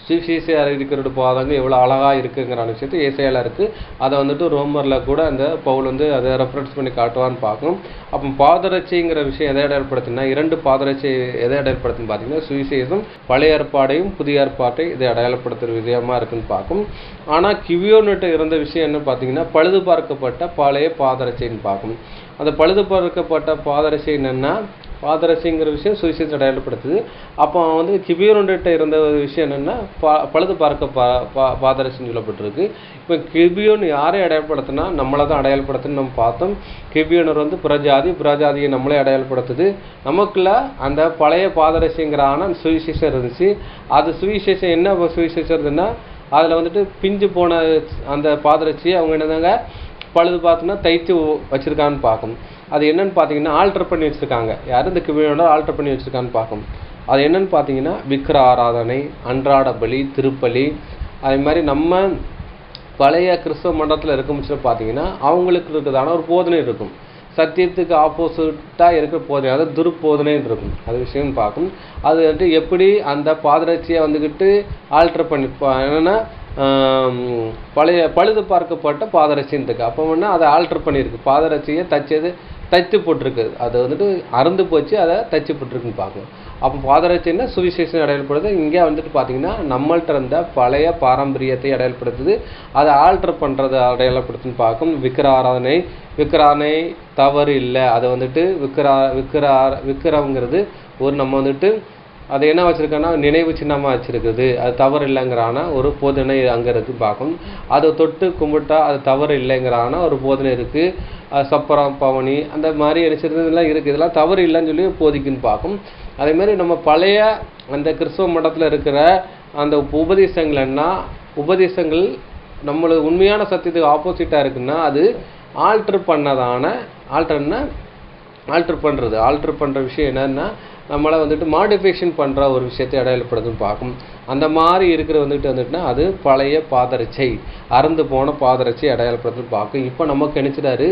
சுவிசேஷ அறிவிக்கிற பாதங்கள் எவ்வளோ அழகாக இருக்குங்கிற விஷயத்தை ஏசையால இருக்குது. அதை வந்துட்டு ரோமரில் கூட அந்த பவுல் வந்து அதை ரெஃபரன்ஸ் பண்ணி காட்டுவான்னு பார்க்கணும். அப்போ பாதரட்சைங்கிற விஷயம் எதை அடையாளப்படுத்தினா 2 பாதரட்சை எதை அடையாளப்படுத்துன்னு பார்த்தீங்கன்னா சுவிசேஷம் பழைய ஏற்பாடையும் புதிய ஏற்பாட்டை இதை அடையாளப்படுத்துகிற விதமாக இருக்குன்னு பார்க்கும். ஆனால் கிவியோன்கிட்ட இருந்த விஷயம் என்ன பார்த்தீங்கன்னா பழுது பார்க்கப்பட்ட பழைய பாதரட்சைன்னு பார்க்கும். அந்த பழுது பார்க்கப்பட்ட பாதரட்சை என்னென்னா பாதரட்சைங்கிற விஷயம் சுவிசேஷத்தை அடையாளப்படுத்துது. அப்போ வந்து கிபியோன்கிட்ட இருந்த விஷயம் என்னென்னா பழுது பார்க்க பாதரட்சைன்னு சொல்லப்பட்டிருக்கு. இப்போ கிபியோன் யாரை அடையாளப்படுத்தினா நம்மளை தான் அடையாளப்படுத்துன்னு நம்ம பார்த்தோம். கிபியோனர் வந்து புறஜாதியை நம்மளே அடையாளப்படுத்துது. நமக்குள்ள அந்த பழைய பாதரட்சைங்கிறான சுவிசேஷம் இருந்துச்சு. அது சுவிசேஷம் என்ன சுவிசேஷம் இருந்ததுன்னா அதில் வந்துட்டு பிஞ்சு போன அந்த பாதரட்சியை அவங்க என்னதாங்க பழுது பார்த்தோன்னா தைத்து வச்சுருக்கான்னு பார்க்கும். அது என்னன்னு பார்த்தீங்கன்னா ஆல்டர் பண்ணி வச்சுருக்காங்க. யாரும் இந்த கிபியோட ஆல்டர் பண்ணி வச்சுருக்கான்னு பார்க்கும். அது என்னன்னு பார்த்தீங்கன்னா விக்கிர ஆராதனை, அன்றாட பலி, திருப்பலி, அதே மாதிரி நம்ம பழைய கிறிஸ்தவ மண்டலத்தில் இருக்கும்னு பார்த்தீங்கன்னா அவங்களுக்கு இருக்கிறதான ஒரு போதனை இருக்கும். சத்தியத்துக்கு ஆப்போசிட்டாக இருக்கிற போதனை அதாவது துருப்போதனைன்னு இருக்கும். அது விஷயம் பார்க்கும். அது வந்துட்டு எப்படி அந்த பாதரட்சியை வந்துக்கிட்டு ஆல்டர் பண்ணி என்னென்னா பழுது பார்க்கப்பட்ட பாதரட்சின்னு இருக்குது. அப்போ வேணா அதை ஆல்டர் பண்ணியிருக்கு. பாதரட்சியை தைத்து போட்டிருக்கு. அது வந்துட்டு அறுந்து போச்சு அதை தைச்சு போட்டிருக்குன்னு பார்க்கணும். அப்போ பாதரட்சின்னா சுவிசேஷம் அடையாளப்படுது. இங்கே வந்துட்டு பார்த்தீங்கன்னா நம்மள்ட்ட இருந்த பழைய பாரம்பரியத்தை அடையாளப்படுத்துது. அதை ஆல்டர் பண்ணுறது அடையாளப்படுத்துன்னு பார்க்கும். விக்கிரானை தவறு இல்லை. அதை வந்துட்டு விக்கிரங்கிறது ஒரு நம்ம வந்துட்டு அது என்ன வச்சுருக்கோன்னா நினைவு சின்னமாக வச்சுருக்குது. அது தவறு இல்லைங்கிறான ஒரு போதனை அங்கே இருக்குது பார்க்கும். அதை தொட்டு கும்பிட்டா அது தவறு இல்லைங்கிறான ஒரு போதனை இருக்குது. சப்பரம் பவனி அந்த மாதிரி நினைச்சிருந்ததுலாம் இருக்குது. இதெல்லாம் தவறு இல்லைன்னு சொல்லி போதிக்குன்னு பார்க்கும். அதேமாதிரி நம்ம பழைய அந்த கிறிஸ்தவ மண்டலத்தில் இருக்கிற அந்த உபதேசங்கள் நம்மளுக்கு உண்மையான சத்தியத்துக்கு ஆப்போசிட்டாக இருக்குன்னா அது ஆல்டர் பண்ணுற விஷயம் என்னன்னா நம்மளை வந்துட்டு மாடிஃபிகேஷன் பண்ணுற ஒரு விஷயத்தை அடையாளப்படுதுன்னு பார்க்கும். அந்த மாதிரி இருக்கிற வந்துட்டுனா அது பழைய பாதரட்சை அறுந்து போன பாதரட்சை அடையாளப்படுத்துன்னு பார்க்கும். இப்போ நமக்கு நினைச்சிட்டாரு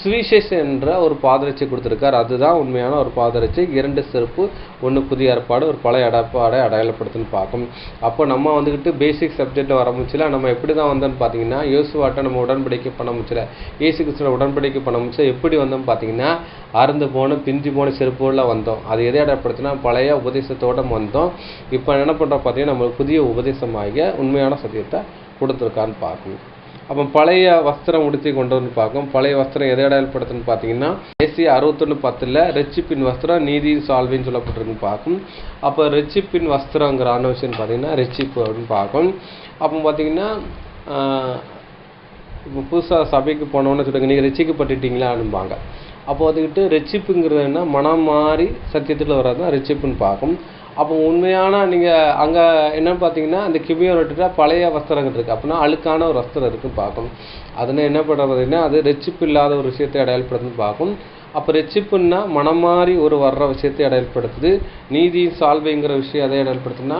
சுவிசேஷம் என்ற ஒரு பாதரட்சை கொடுத்துருக்கார். அதுதான் உண்மையான ஒரு பாதரட்சை. 2 செருப்பு, 1 புதிய ஏற்பாடு, ஒரு பழைய ஏற்பாடை அடையாளப்படுத்துன்னு பார்க்கும். அப்போ நம்ம வந்துக்கிட்டு பேசிக் சப்ஜெக்டில் வர முடியல. நம்ம எப்படி தான் வந்தோன்னு பார்த்தீங்கன்னா யோசுவாட்ட நம்ம உடன்படிக்கை பண்ண முடியல. இயேசு கிறிஸ்துவோட உடன்படிக்கை பண்ண முடியல. எப்படி வந்தோம்னு பார்த்தீங்கன்னா அறுந்து போன பிஞ்சு போன செருப்போட வந்தோம். அது எதை அடையாளப்படுத்தினா பழைய உபதேசத்தோடு வந்தோம். இப்போ என்ன பண்ணுறோம் பார்த்தீங்கன்னா நம்மளுக்கு புதிய உபதேசமாகிய உண்மையான சத்தியத்தை கொடுத்துருக்கான்னு பார்க்கணும். அப்போ பழைய வஸ்திரம் உடுத்தி கொண்டு வந்து பார்க்கும். பழைய வஸ்திரம் எதை அடையாளப்படுத்துன்னு பார்த்தீங்கன்னா ஏசியா 61:10 ரட்சிப்பின் வஸ்திரம் நீதியின் சால்வின்னு சொல்லப்பட்டிருக்குன்னு பார்க்கும். அப்போ ரட்சிப்பின் வஸ்திரங்கிற விஷயம் பார்த்தீங்கன்னா ரட்சிப்பு அப்படின்னு பார்க்கும். அப்போ பார்த்தீங்கன்னா இப்போ புதுசாக சபைக்கு போனோன்னு சொல்லுங்க, நீங்கள் ரட்சிக்கப்பட்டுட்டீங்களான்னுபாங்க. அப்போ அதுக்கிட்டு ரட்சிப்புங்கிறது என்ன, மனம் மாறி சத்தியத்தில் வர்றது தான் ரட்சிப்புன்னு பார்க்கும். அப்போ உண்மையான நீங்கள் அங்கே என்னன்னு பார்த்தீங்கன்னா, அந்த கிபியோன் விட்டுட்டா பழைய வஸ்திரங்கள் இருக்குது, அப்படின்னா அழுக்கான ஒரு வஸ்திரம் இருக்குன்னு பார்க்கும். அதனால் என்ன பண்ணுறது பார்த்தீங்கன்னா, அது ரட்சிப்பு இல்லாத ஒரு விஷயத்தை அடையாளப்படுத்துன்னு பார்க்கும். அப்போ ரட்சிப்புன்னா மனம் மாறி ஒரு வர்ற விஷயத்தை அடையாளப்படுத்துது. நீதி சால்வைங்கிற விஷயம் அதை அடையாளப்படுத்துனா,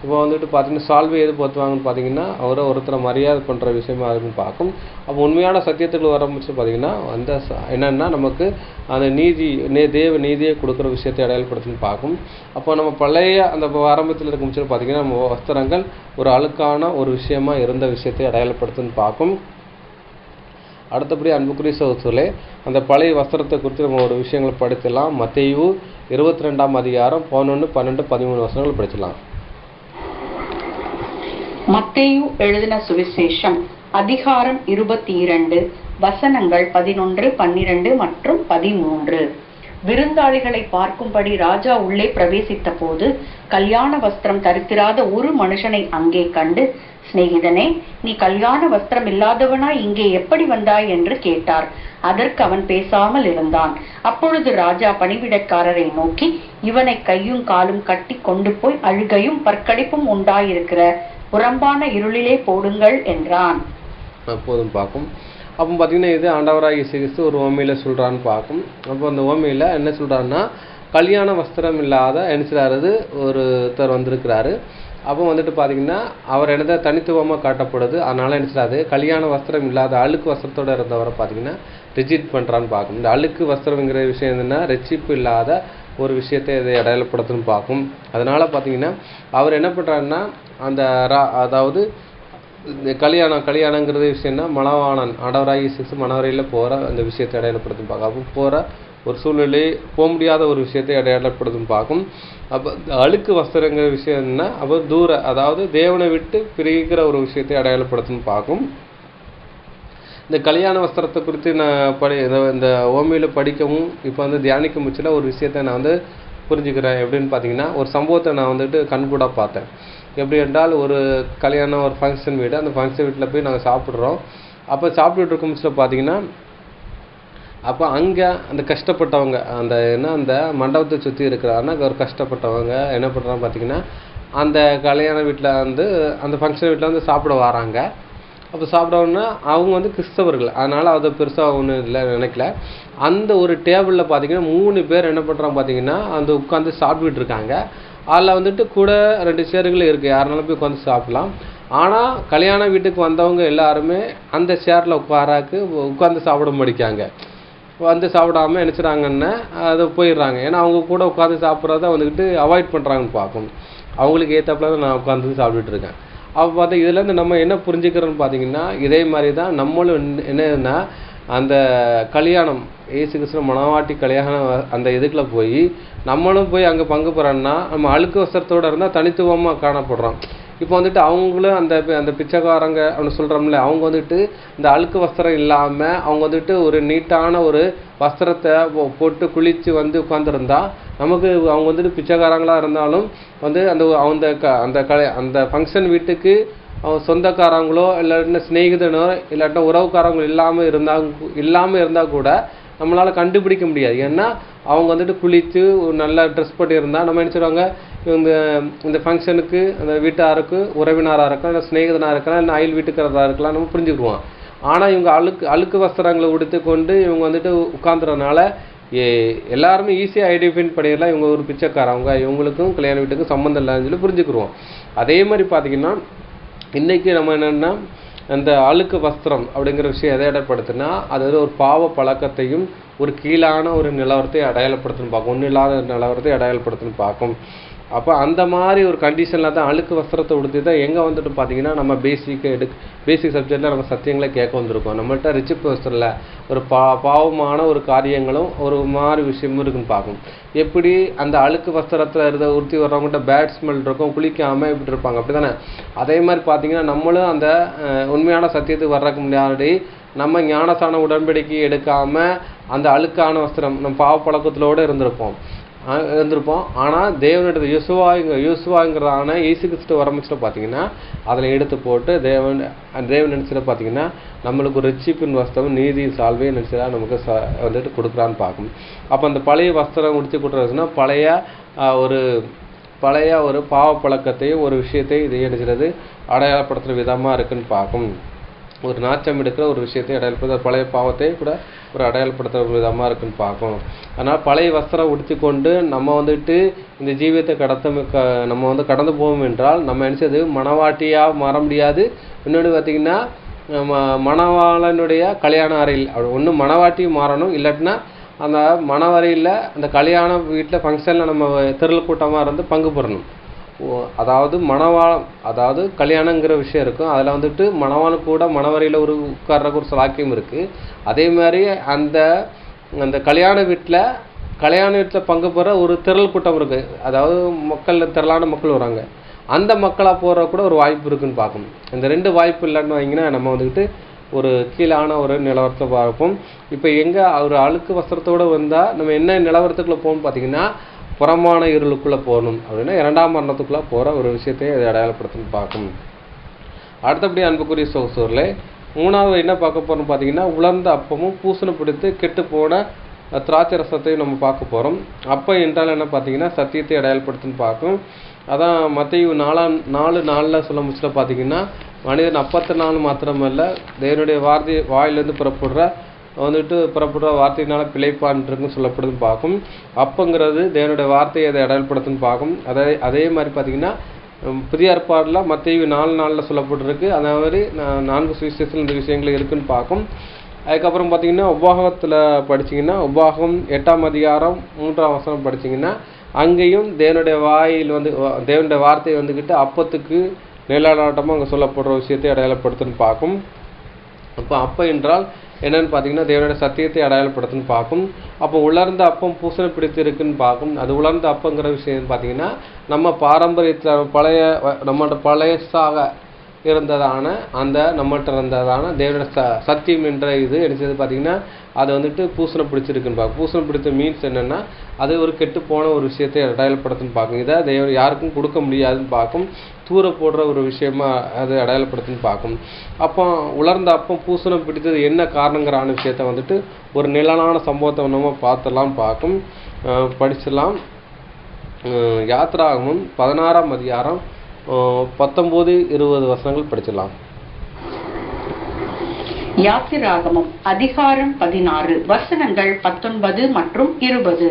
இப்போ வந்துட்டு பார்த்தீங்கன்னா சால்வை எது போத்துவாங்கன்னு பார்த்தீங்கன்னா, ஒருத்தரை மரியாதை பண்ணுற விஷயமா இருக்குன்னு பார்க்கும். அப்போ உண்மையான சத்தியத்துக்கு வரமுச்சு பார்த்தீங்கன்னா, அந்த என்னென்னா நமக்கு அந்த தேவ நீதியை கொடுக்குற விஷயத்தை அடையாளப்படுத்துன்னு பார்க்கும். அப்போ நம்ம பழைய அந்த ஆரம்பத்தில் இருக்க முடிச்சு பார்த்தீங்கன்னா, நம்ம வஸ்திரங்கள் ஒரு அழுக்கான ஒரு விஷயமா இருந்த விஷயத்தை அடையாளப்படுத்துன்னு பார்க்கும். அடுத்தபடி அன்புக்குரிய சகோதரர்களே, அந்த பழைய வஸ்திரத்தை குறித்து நம்ம ஒரு விஷயங்களை படிக்கலாம். மத்தேயு 22ஆம் அதிகாரம் 11, 12, 13 வசனங்கள் படிக்கலாம். மத்தேயு எழுதின சுவிசேஷம் அதிகாரம் 22 வசனங்கள் 11, 12 மற்றும் 13. விருந்தாளிகளை பார்க்கும்படி ராஜா உள்ளே பிரவேசித்த போது கல்யாண வஸ்திரம் தரித்திராத ஒரு மனுஷனை அங்கே கண்டு, சிநேகிதனே, நீ கல்யாண வஸ்திரம் இல்லாதவனாய் இங்கே எப்படி வந்தாய் என்று கேட்டார். அதற்கு அவன் பேசாமல் இருந்தான். அப்பொழுது ராஜா பணிவிடைக்காரரை நோக்கி, இவனை கையும் காலும் கட்டி கொண்டு போய் அழுகையும் பற்களிப்பும் உண்டாயிருக்கிற புறம்பான இருளிலே போடுங்கள் என்றான். அப்போதும் பார்க்கும். அப்போ பார்த்தீங்கன்னா இது ஆண்டவராக இயேசு கிறிஸ்து ஒரு உவமையில் சொல்கிறான்னு பார்க்கும். அப்போ அந்த உவமையில் என்ன சொல்கிறாருன்னா, கல்யாண வஸ்திரம் இல்லாத நினைச்சிடாரு ஒருத்தர் வந்திருக்கிறாரு. அப்போ வந்துட்டு பார்த்தீங்கன்னா அவர் என்னதை தனித்துவமாக காட்டப்படுது. அதனால் நினைச்சிடாது கல்யாண வஸ்திரம் இல்லாத அழுக்கு வஸ்திரத்தோடு இருந்தவரை பார்த்தீங்கன்னா ரிஜெக்ட் பண்ணுறான்னு பார்க்கும். இந்த அழுக்கு வஸ்திரம்ங்கிற விஷயம் என்னென்னா ரட்சிப்பு இல்லாத ஒரு விஷயத்தை இதை அடையாளப்படுத்துன்னு பார்க்கும். அதனால் பார்த்தீங்கன்னா அவர் என்ன பண்ணுறாருன்னா, அந்த அதாவது இந்த கல்யாணங்கிறது விஷயம்னா மணவாளன் ஆண்டவராகிய இயேசு மணவரையில் போகிற அந்த விஷயத்தை அடையாளப்படுத்தும் பார்க்கும். அப்போ போகிற ஒரு சூழ்நிலை போக முடியாத ஒரு விஷயத்தை அடையாளப்படுத்தும் பார்க்கும். அப்போ அழுக்கு வஸ்திரங்கிற விஷயம் என்ன, அப்போ அதாவது தேவனை விட்டு பிரிக்கிற ஒரு விஷயத்தை அடையாளப்படுத்தும் பார்க்கும். இந்த கல்யாண வஸ்திரத்தை குறித்து நான் இந்த ஓமையில் படிக்கவும் இப்போ வந்து தியானிக்க முச்சில் ஒரு விஷயத்தை நான் வந்து புரிஞ்சுக்கிறேன். எப்படின்னு பார்த்தீங்கன்னா, ஒரு சம்பவத்தை நான் வந்துட்டு கண்கூடாக பார்த்தேன். எப்படி என்றால், ஒரு கல்யாணம் ஒரு ஃபங்க்ஷன் வீடு, அந்த ஃபங்க்ஷன் வீட்டில் போய் நாங்கள் சாப்பிட்றோம். அப்போ சாப்பிட்டுட்டு இருக்கும் முச்சில் பார்த்தீங்கன்னா, அப்போ அங்கே அந்த கஷ்டப்பட்டவங்க அந்த மண்டபத்தை சுற்றி இருக்கிறாருன்னா ஒரு கஷ்டப்பட்டவங்க என்ன பண்ணுறாங்க பார்த்தீங்கன்னா, அந்த கல்யாண வீட்டில் அந்த ஃபங்க்ஷன் வீட்டில் வந்து சாப்பிட வராங்க. அப்போ சாப்பிடணுன்னா அவங்க வந்து கிறிஸ்தவர்கள், அதனால் அதை பெருசாக ஒன்றும் இல்லை நினைக்கல. அந்த ஒரு டேபிளில் பார்த்தீங்கன்னா 3 பேர் என்ன பண்ணுறாங்க பார்த்தீங்கன்னா, உட்காந்து சாப்பிட்டுட்டு இருக்காங்க. அதில் வந்துட்டு கூட 2 சேர்கள் இருக்குது, யாருனாலும் போய் உட்காந்து சாப்பிட்லாம். ஆனால் கல்யாண வீட்டுக்கு வந்தவங்க எல்லாருமே அந்த சேரில் உட்காந்து சாப்பிட முடிக்காங்க. வந்து சாப்பிடாமல் நினச்சிடாங்கன்னா அதை போயிடுறாங்க. ஏன்னா அவங்க கூட உட்காந்து சாப்பிட்றத வந்துக்கிட்டு அவாய்ட் பண்ணுறாங்கன்னு பார்க்கும். அவங்களுக்கு ஏற்றப்பல தான் நான் உட்காந்து சாப்பிட்டுட்டு இருக்கேன். அப்போ பார்த்தா இதுலேருந்து நம்ம என்ன புரிஞ்சுக்கிறோன்னு பார்த்தீங்கன்னா, இதே மாதிரி தான் நம்மளும் என்னன்னா, அந்த கல்யாணம் இயேசு கிறிஸ்து மணவாட்டி கல்யாணம் அந்த இதுக்குள்ள போய் நம்மளும் போய் அங்கே பங்கு பெறோம்னா, நம்ம அழுக்கு வஸ்திரத்தோடு இருந்தால் தனித்துவமாக காணப்படுறோம். இப்போ வந்துட்டு அவங்களும் அந்த பிச்சைக்காரங்க அப்படின்னு சொல்கிறோம்ல, அவங்க வந்துட்டு இந்த அழுக்கு வஸ்திரம் இல்லாமல் அவங்க வந்துட்டு ஒரு நீட்டான ஒரு வஸ்திரத்தை போட்டு குளித்து வந்து உட்காந்துருந்தா, நமக்கு அவங்க வந்துட்டு பிச்சைக்காரங்களாக இருந்தாலும் வந்து அந்த ஃபங்க்ஷன் வீட்டுக்கு அவங்க சொந்தக்காரங்களோ இல்லாட்டினா ஸ்நேகிதனோ இல்லாட்டினா உறவுக்காரங்களோ இல்லாமல் இருந்தால் கூட நம்மளால் கண்டுபிடிக்க முடியாது. ஏன்னா அவங்க வந்துட்டு குளித்து நல்லா ட்ரெஸ் பண்ணியிருந்தால் நம்ம நினச்சிடுவாங்க, இந்த ஃபங்க்ஷனுக்கு அந்த வீட்டாருக்கு உறவினராக இருக்கலாம், இல்லை ஸ்நேகிதனாக இருக்கலாம், இல்லை அயல் வீட்டுக்காரராக இருக்கலாம், நம்ம புரிஞ்சுக்குவோம். ஆனால் இவங்க அழுக்கு வஸ்திரங்களை உடுத்து கொண்டு இவங்க வந்துட்டு உட்காந்துறதுனால எல்லாருமே ஈஸியாக ஐடென்டிஃபை பண்ணிடலாம், இவங்க ஒரு பிச்சைக்காரவங்க, இவங்களுக்கும் கல்யாண வீட்டுக்கும் சம்மந்தம் இல்லைன்னு சொல்லி புரிஞ்சுக்குருவோம். அதே மாதிரி பார்த்திங்கன்னா இன்றைக்கி நம்ம என்னென்னா, அந்த அழுக்கு வஸ்திரம் அப்படிங்கிற விஷயம் எதை அடையாளப்படுத்துனா, அது ஒரு பாவ பழக்கத்தையும் ஒரு கீழான ஒரு நிலவரத்தை அடையாளப்படுத்தணும் பார்க்கும், ஒன்றும் இல்லாத நிலவரத்தை அடையாளப்படுத்தணும் பார்க்கும். அப்போ அந்த மாதிரி ஒரு கண்டிஷனில் தான் அழுக்கு வஸ்திரத்தை உடுத்தி தான் எங்கே வந்துட்டு பார்த்தீங்கன்னா நம்ம பேசிக் சப்ஜெக்டில் நம்ம சத்தியங்களை கேட்க வந்திருக்கோம். நம்மள்கிட்ட ரிச்சிப்பு வஸ்திரத்தில் ஒரு பாவமான ஒரு காரியங்களும் ஒரு மாதிரி விஷயமும் இருக்குன்னு பார்க்கும். எப்படி அந்த அழுக்கு வஸ்திரத்தில் உடுத்தி வர்றவங்கள்ட்ட பேட் ஸ்மெல் இருக்கும், குளிக்காமல் இப்படி இருப்பாங்க, அப்படி தானே. அதே மாதிரி பார்த்தீங்கன்னா நம்மளும் அந்த உண்மையான சத்தியத்துக்கு வர்றதுக்கு முன்னாடி நம்ம ஞானசான உடன்படிக்கை எடுக்காமல் அந்த அழுக்கான வஸ்திரம் நம்ம பாவ பழக்கத்திலோடு இருந்திருப்போம். இருந்திருப்போம். ஆனால் தேவனிடத்தில் யோசுவாங்கிறதான இயேசு கிறிஸ்து வரமிச்சில் பார்த்தீங்கன்னா அதில் எடுத்து போட்டு தேவன் நினச்சில் பார்த்தீங்கன்னா நம்மளுக்கு ஒரு ரட்சிப்பின் வஸ்திரம் நீதியின் சால்வையை நினச்சதா நமக்கு வந்துட்டு கொடுக்குறான்னு பார்க்கணும். அப்போ அந்த பழைய வஸ்திரம் உடுத்தி கொடுக்குறதுன்னா பழைய ஒரு பாவ பழக்கத்தையும் ஒரு விஷயத்தையும் இது நினைக்கிறது அடையாளப்படுத்துகிற விதமாக இருக்குன்னு பார்க்கும். ஒரு நாச்சம் எடுக்கிற ஒரு விஷயத்தை அடையாளப்படுத்த பழைய பாவத்தை கூட ஒரு அடையாளப்படுத்துகிற விதமாக இருக்குன்னு பார்க்கும். அதனால் பழைய வஸ்திரம் உடுத்தி கொண்டு நம்ம வந்துட்டு இந்த ஜீவியத்தை நம்ம வந்து கடந்து போவோம் என்றால் நம்ம நினச்சது மணவாட்டியாக மாற முடியாது. இன்னொன்று பார்த்திங்கன்னா மணவாளனுடைய கல்யாண அறையில் ஒன்று மணவாட்டி மாறணும், இல்லாட்டினா அந்த மணவரையில் அந்த கல்யாண வீட்டில் ஃபங்க்ஷனில் நம்ம திரள் கூட்டமாக இருந்து பங்கு பெறணும். அதாவது கல்யாணங்கிற விஷயம் இருக்கும். அதில் வந்துட்டு மணவாளன் கூட மணவரையில் உட்கார்றக்கு ஒரு சாக்கியம் இருக்குது. அதே மாதிரி அந்த கல்யாண வீட்டில் பங்கு பெற ஒரு திரள் கூட்டம் இருக்குது. அதாவது திரளான மக்கள் வராங்க. அந்த மக்களாக போகிற கூட ஒரு வாய்ப்பு இருக்குதுன்னு பார்க்கணும். இந்த 2 வாய்ப்பு இல்லைன்னு வைங்கன்னா நம்ம வந்துக்கிட்டு ஒரு கீழான ஒரு நிலவரத்தை பார்ப்போம். இப்போ எங்கே ஒரு அழுக்கு வஸ்திரத்தோடு வந்தால் நம்ம என்ன நிலவரத்துக்குள்ளே போகணும்னு பார்த்தீங்கன்னா புறமான இருளுக்குள்ளே போகணும் அப்படின்னா 2ஆம் மரணத்துக்குள்ளே போகிற ஒரு விஷயத்தை அதை அடையாளப்படுத்தணும்னு பார்க்கணும். அடுத்தபடி அன்புக்குரிய சகோதரர்களே, 3வது என்ன பார்க்க போகிறோம்னு பார்த்தீங்கன்னா உலர்ந்த அப்பமும் பூசணம் பிடித்து கெட்டு போன திராட்சை ரசத்தையும் நம்ம பார்க்க போகிறோம். அப்பம் என்றால் என்ன பார்த்தீங்கன்னா சத்தியத்தை அடையாளப்படுத்துன்னு பார்க்கும். அதான் மத்தேயு 4:4 சொல்ல முடிச்சல பார்த்தீங்கன்னா மனிதன் அப்பத்தினாலும் மாத்திரமல்ல தேவனுடைய வாயிலிருந்து புறப்படுற வார்த்தையினால பிழைப்பான்ட்டுன்னு சொல்லப்படுதுன்னு பார்க்கும். அப்பங்கிறது தேவனுடைய வார்த்தையை அதை அடையாளப்படுத்துன்னு பார்க்கும். அதே மாதிரி பார்த்தீங்கன்னா புதிய ஏற்பாடில் மத்தேயு 4:4 சொல்லப்பட்டிருக்கு. அதே மாதிரி 4 சுவிசேஷத்தில் இந்த விஷயங்கள் இருக்குன்னு பார்க்கும். அதுக்கப்புறம் பார்த்தீங்கன்னா உபாகத்தில் படிச்சிங்கன்னா உபாகம் 8ஆம் அதிகாரம் 3ஆம் வசனம் படிச்சிங்கன்னா அங்கேயும் தேவனுடைய வார்த்தை வந்துக்கிட்டு அப்பத்துக்கு நிழலாட்டமாக அங்கே சொல்லப்படுற விஷயத்தை அடையாளப்படுத்துன்னு பார்க்கும். அப்போ என்றால் என்னன்னு பார்த்தீங்கன்னா தேவனுடைய சத்தியத்தை அடையாளப்படுத்துன்னு பார்க்கும். அப்போ உலர்ந்த அப்பம் பூசணம் பிடித்து இருக்குன்னு பார்க்கும். அது உலர்ந்த அப்பங்கிற விஷயம் பார்த்தீங்கன்னா நம்ம பாரம்பரியத்தில் நம்மளோட பழையசாக இருந்ததான நம்மகிட்ட இருந்ததான தேவனுடைய சத்தியம் என்ற இது எடுத்தது பார்த்தீங்கன்னா அதை வந்துட்டு பூசணம் பிடிச்சிருக்குன்னு பார்க்கும். பூசணம் பிடித்த மீன்ஸ் என்னென்னா அது ஒரு கெட்டு போன ஒரு விஷயத்தை அடையாளப்படுத்துன்னு பார்க்கும். இதை தேவன் யாருக்கும் கொடுக்க முடியாதுன்னு பார்க்கும். தூர போடுற ஒரு விஷயமா அது அடையாளப்படுத்துன்னு பார்க்கும். அப்போ உலர்ந்த அப்பம் பூசணம் பிடித்தது என்ன காரணங்கிறான விஷயத்த வந்துட்டு ஒரு நிழலான சம்பவத்தை நம்ம பார்க்கும். படிச்சிடலாம். யாத்திராகமம் 16ஆம் அதிகாரம் 19-20 வசனங்கள் படிச்சிடலாம். யாத்திராகமம் அதிகாரம் 16 வசனங்கள் 19 மற்றும் 20.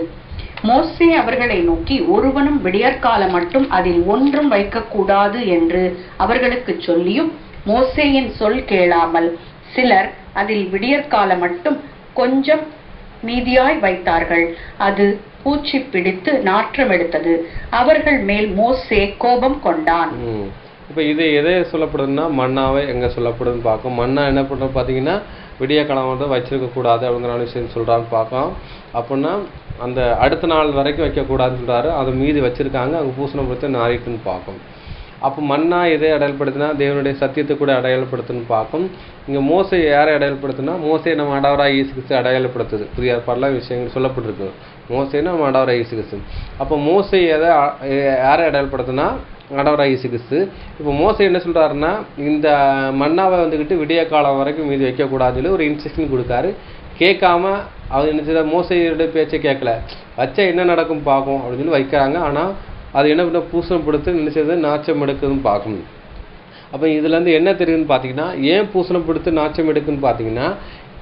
மோசே அவர்களை நோக்கி, ஒருவனும் விடியற்கால மட்டும் அதில் ஒன்றும் வைக்கக்கூடாது என்று அவர்களுக்கு சொல்லியும் மோசேயின் சொல் கேளாமல் சிலர் அதில் விடியற்கால மட்டும் கொஞ்சம் மீதியாய் வைத்தார்கள். அது பூச்சி பிடித்து நாற்றம் எடுத்தது. அவர்கள் மேல் மோசே கோபம் கொண்டான். இப்போ இது எதை சொல்லப்படுதுன்னா மன்னாவை எங்கே சொல்லப்படுதுன்னு பார்க்கும். மன்னா என்ன பண்ணுறோம் பார்த்தீங்கன்னா விடிய காலம் வந்து வச்சிருக்க கூடாது அப்படிங்கிற விஷயம் சொல்கிறான்னு பார்க்கலாம். அப்படின்னா அந்த அடுத்த நாள் வரைக்கும் வைக்கக்கூடாதுன்னு சொல்கிறாரு. அதை மீதி வச்சுருக்காங்க, அங்கே பூசணம் கொடுத்து நாரிட்டுன்னு பார்க்கும். அப்போ மன்னா எதை அடையாளப்படுத்தினா தேவனுடைய சத்தியத்தை கூட அடையாளப்படுத்துன்னு பார்க்கும். இங்கே மோசை யாரை அடையாளப்படுத்தினா மோசை நம்ம ஆண்டவராக இயேசு கிறிஸ்து அடையாளப்படுத்துது. புதிய ஏற்பாடுல விஷயங்கள் சொல்லப்பட்டிருக்கு. மோசைன்னா நம்ம ஆண்டவராக இயேசு கிறிஸ்து. அப்போ மோசை யாரை அடையாளப்படுத்தினா ஆண்டவராக இயேசு கிறிஸ்து. இப்போ மோசை என்ன சொல்கிறாருன்னா இந்த மன்னாவை வந்துக்கிட்டு விடிய காலம் வரைக்கும் மீதி வைக்கக்கூடாதுன்னு ஒரு இன்ஸ்ட்ரக்ஷன் கொடுக்காரு. கேட்காம அவர் என்ன செய்ய மோசையுடைய பேச்சை கேட்கல. வச்சா என்ன நடக்கும் பார்க்கும் அப்படின்னு சொல்லி வைக்கிறாங்க. ஆனால் அது என்ன பண்ண பூசணம் கொடுத்து என்ன செய்யுது நாச்சம் எடுக்குதுன்னு பார்க்கணும். அப்போ இதுலேருந்து என்ன தெரியுதுன்னு பார்த்தீங்கன்னா ஏன் பூசணம் கொடுத்து நாச்சம் எடுக்குன்னு பார்த்தீங்கன்னா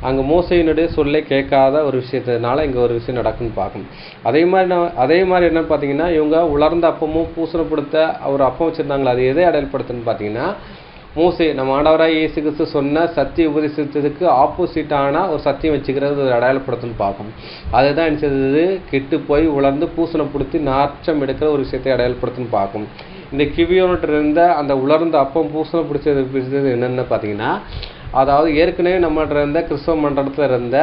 அங்கே மோசையினுடைய சொல்லை கேட்காத ஒரு விஷயத்தினால இங்கே ஒரு விஷயம் நடக்குன்னு பார்க்கணும். அதே மாதிரி என்னன்னு பார்த்தீங்கன்னா இவங்க உலர்ந்த அப்பமும் பூசணப்படுத்த ஒரு அப்பம் வச்சுருந்தாங்களா அது எதை அடையாளப்படுத்துன்னு பார்த்தீங்கன்னா மோசே நம்ம ஆண்டவராக இயேசு கிறிஸ்து சொன்ன சத்திய உபதேசத்துக்கு ஆப்போசிட்டான ஒரு சத்தியம் வச்சுக்கிறது ஒரு அடையாளப்படுத்துன்னு பார்க்கும். அதுதான் என்ன செய்தது கெட்டு போய் உலர்ந்து பூசணப்படுத்தி நாச்சம் எடுக்கிற ஒரு விஷயத்தை அடையாளப்படுத்துன்னு பார்க்கும். இந்த கிவியோன்ட்டு இருந்த அந்த உலர்ந்த அப்பம் பூசணம் பிடிச்சது என்னென்னு பார்த்தீங்கன்னா அதாவது ஏற்கனவே நம்மகிட்ட இருந்த கிறிஸ்தவ மண்டலத்தில் இருந்த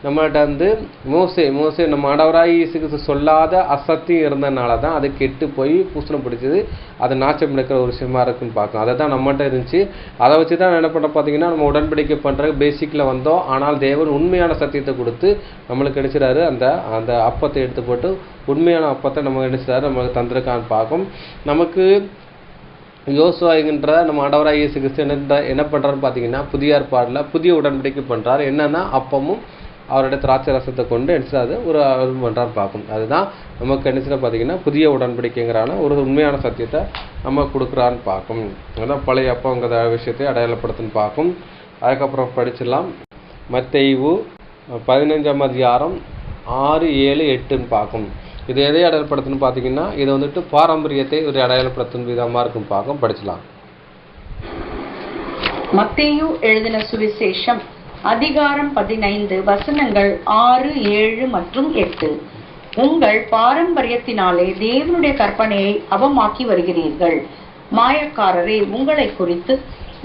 நம்மள்ட்ட வந்து மோசே நம்ம ஆண்டவராகிய இயேசு கிறிஸ்து சொல்லாத அசத்தியம் இருந்ததுனால தான் அது கெட்டு போய் பூசணம் பிடிச்சது, அதை நாச்சம் எடுக்கிற ஒரு விஷயமா இருக்குன்னு பார்க்கணும். அதை தான் நம்மகிட்ட இருந்துச்சு. அதை வச்சு தான் என்ன பண்ண பார்த்தீங்கன்னா நம்ம உடன்படிக்கை பண்ணுற பேசிக்கில் வந்தோம். ஆனால் தேவன் உண்மையான சத்தியத்தை கொடுத்து நம்மளுக்கு கிடைச்சிடாரு. அந்த அப்பத்தை எடுத்து போட்டு உண்மையான அப்பத்தை நம்ம கிடைச்சிடாரு, நம்மளுக்கு தந்திருக்கான்னு பார்க்கும். நமக்கு யோசுவாங்கிற நம்ம ஆண்டவராகிய இயேசு கிறிஸ்து என்ன பண்ணுறாருன்னு பார்த்தீங்கன்னா புதிய ஏற்பாடில் புதிய உடன்படிக்கை பண்ணுறாரு. என்னன்னா அப்பமும் அவருடைய திராட்சை ரசத்தை கொண்டு என்ன ஒரு பண்ணுறாரு பார்க்கும். அதுதான் நமக்கு என்ன பார்த்தீங்கன்னா புதிய உடன்படிக்கைங்கிறான ஒரு உண்மையான சத்தியத்தை நம்ம கொடுக்குறான்னு பார்க்கும். அதுதான் பழைய அப்பங்கிற விஷயத்தை அடையாளப்படுத்துன்னு பார்க்கும். அதுக்கப்புறம் படிச்சிடலாம். மத்தேயு 15ஆம் அதிகாரம் 6, 7, 8ன்னு பார்க்கும். இது எதை அடையாளப்படுத்துன்னு பார்த்தீங்கன்னா இது வந்துட்டு பாரம்பரியத்தை ஒரு அடையாளப்படுத்தும் விதமாக இருக்கும் பார்க்கும். படிச்சலாம். மத்தேயு எழுதின சுவிசேஷம் அதிகாரம் 15 வசனங்கள் 6, 7 மற்றும் 8. உங்கள் பாரம்பரியத்தினாலே தேவனுடைய கற்பனையை அவமாக்கி வருகிறீர்கள். மாயக்காரரே, உங்களை குறித்து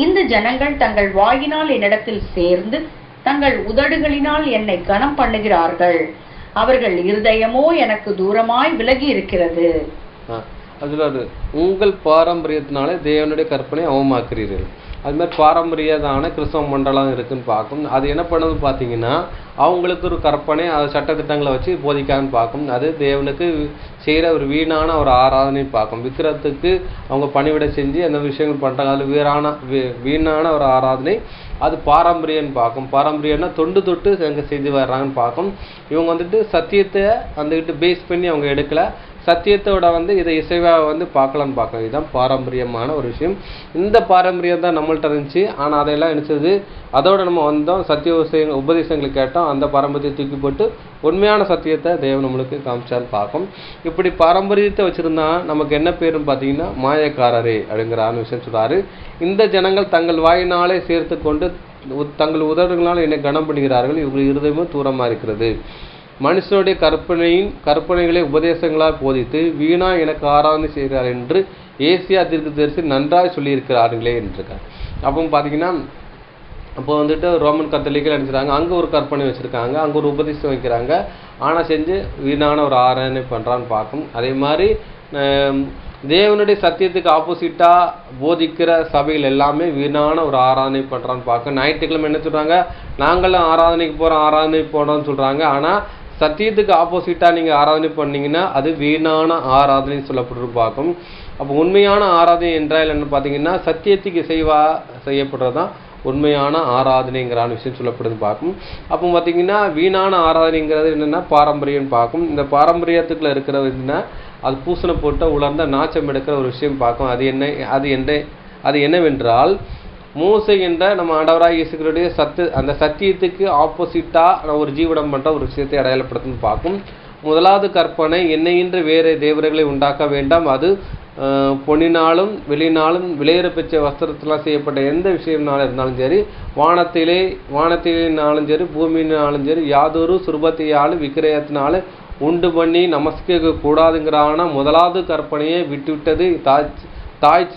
இந்த ஜனங்கள் தங்கள் வாயினால் என்னிடத்தில் சேர்ந்து தங்கள் உதடுகளினால் என்னை கனம் பண்ணுகிறார்கள். அவர்கள் இருதயமோ எனக்கு தூரமாய் விலகி இருக்கிறது. அதுல உங்கள் பாரம்பரியத்தினாலே தேவனுடைய கற்பனை அவமாக்குறீர்கள். அது மாதிரி பாரம்பரியதான கிறிஸ்தவ மண்டலம் இருக்குன்னு பார்க்கும். அது என்ன பண்ணுதுன்னு பார்த்தீங்கன்னா அவங்களுக்கு ஒரு கற்பனை, அது சட்டத்திட்டங்களை வச்சு போதிக்கான்னு பார்க்கும். அது தேவனுக்கு செய்கிற ஒரு வீணான ஒரு ஆராதனை பார்க்கும். விக்கிரத்துக்கு அவங்க பணிவிடை செஞ்சு அந்த விஷயங்கள் பண்ணுறாங்க. அது வீணான ஒரு ஆராதனை. அது பாரம்பரியன்னு பார்க்கும். பாரம்பரியம்னா தொட்டு அங்கே செஞ்சு வர்றாங்கன்னு பார்க்கும். இவங்க வந்துட்டு சத்தியத்தை வந்துக்கிட்டு பேஸ் பண்ணி அவங்க எடுக்கலை. சத்தியத்தோட இதை இசைவாக பார்க்கலான்னு பார்க்கலாம். இதுதான் பாரம்பரியமான ஒரு விஷயம். இந்த பாரம்பரியம் தான் நம்மள்ட்ட இருந்துச்சு. ஆனால் அதையெல்லாம் நினச்சது அதோட நம்ம வந்தோம், சத்திய உபதேசங்களை கேட்டோம். அந்த பாரம்பரியத்தை தூக்கி போட்டு உண்மையான சத்தியத்தை தேவன் நம்மளுக்கு காமிச்சான்னு பார்க்கும். இப்படி பாரம்பரியத்தை வச்சுருந்தா நமக்கு என்ன பேருன்னு பார்த்தீங்கன்னா மாயக்காரரே அப்படிங்கிறான்னு விஷயம் சொல்கிறாரு. இந்த ஜனங்கள் தங்கள் வாயினாலே சேர்த்து கொண்டு தங்கள் உதடுகளால் என்னை கனம் பண்ணுகிறார்கள். இவர்கள் இருதயமும் தூரமாக இருக்கிறது. மனுஷனுடைய கற்பனைகளை உபதேசங்களால் போதித்து வீணா எனக்கு ஆராதனை செய்கிறார் என்று ஏசியா தீர்க்கதரிசி நன்றாய் சொல்லியிருக்கிறார்களே என்றிருக்காங்க. அப்போ பார்த்தீங்கன்னா அப்போ வந்துட்டு ரோமன் கத்தோலிக்கல் நினைச்சுறாங்க, அங்கே ஒரு கற்பனை வச்சுருக்காங்க, அங்கே ஒரு உபதேசம் வைக்கிறாங்க. ஆனால் செஞ்சு வீணான ஒரு ஆராதனை பண்ணுறான்னு பார்க்கும். அதே மாதிரி தேவனுடைய சத்தியத்துக்கு ஆப்போசிட்டாக போதிக்கிற சபைகள் எல்லாமே வீணான ஒரு ஆராதனை பண்ணுறான்னு பார்க்க. ஞாயிற்றுக்கிழமை என்ன சொல்கிறாங்க, நாங்களும் ஆராதனைக்கு போகிறோம்னு சொல்கிறாங்க. ஆனால் சத்தியத்துக்கு ஆப்போசிட்டாக நீங்கள் ஆராதனை பண்ணீங்கன்னா அது வீணான ஆராதனைன்னு சொல்லப்படுறது பார்க்கும். அப்போ உண்மையான ஆராதனை என்றால் என்ன பார்த்தீங்கன்னா சத்தியத்துக்கு செய்யப்படுறது தான் உண்மையான ஆராதனைங்கிறான விஷயம் சொல்லப்படுது பார்க்கும். அப்போ பார்த்தீங்கன்னா வீணான ஆராதனைங்கிறது என்னென்னா பாரம்பரியம்னு பார்க்கும். இந்த பாரம்பரியத்துக்குள்ள இருக்கிறது என்னன்னா அது பூசணை போட்ட உலர்ந்த நாச்சம் எடுக்கிற ஒரு விஷயம் பார்க்கும். அது என்னவென்றால் மோசே என்ற நம்ம ஆண்டவராகிய இயேசுவுடைய அந்த சத்தியத்துக்கு ஆப்போசிட்டாக ஒரு ஜீவனம் பண்ணுற ஒரு விஷயத்தை அடையாளப்படுத்துன்னு பார்க்கும். முதலாவது கற்பனை, என்னையின்றி வேறு தேவர்களை உண்டாக்க வேண்டாம். அது பொன்னினாலும் வெளியினாலும் விலையேற பெற்ற வஸ்திரத்திலாம் செய்யப்பட்ட எந்த விஷயம்னாலும் இருந்தாலும் சரி, வானத்தினாலும் சரி பூமியினாலும் சரி யாதொரு சுரூபத்தையாலும் விக்கிரயத்தினாலும் உண்டு பண்ணி நமஸ்கரிக்க கூடாதுங்கிறான முதலாவது கற்பனையை விட்டுவிட்டது தாய்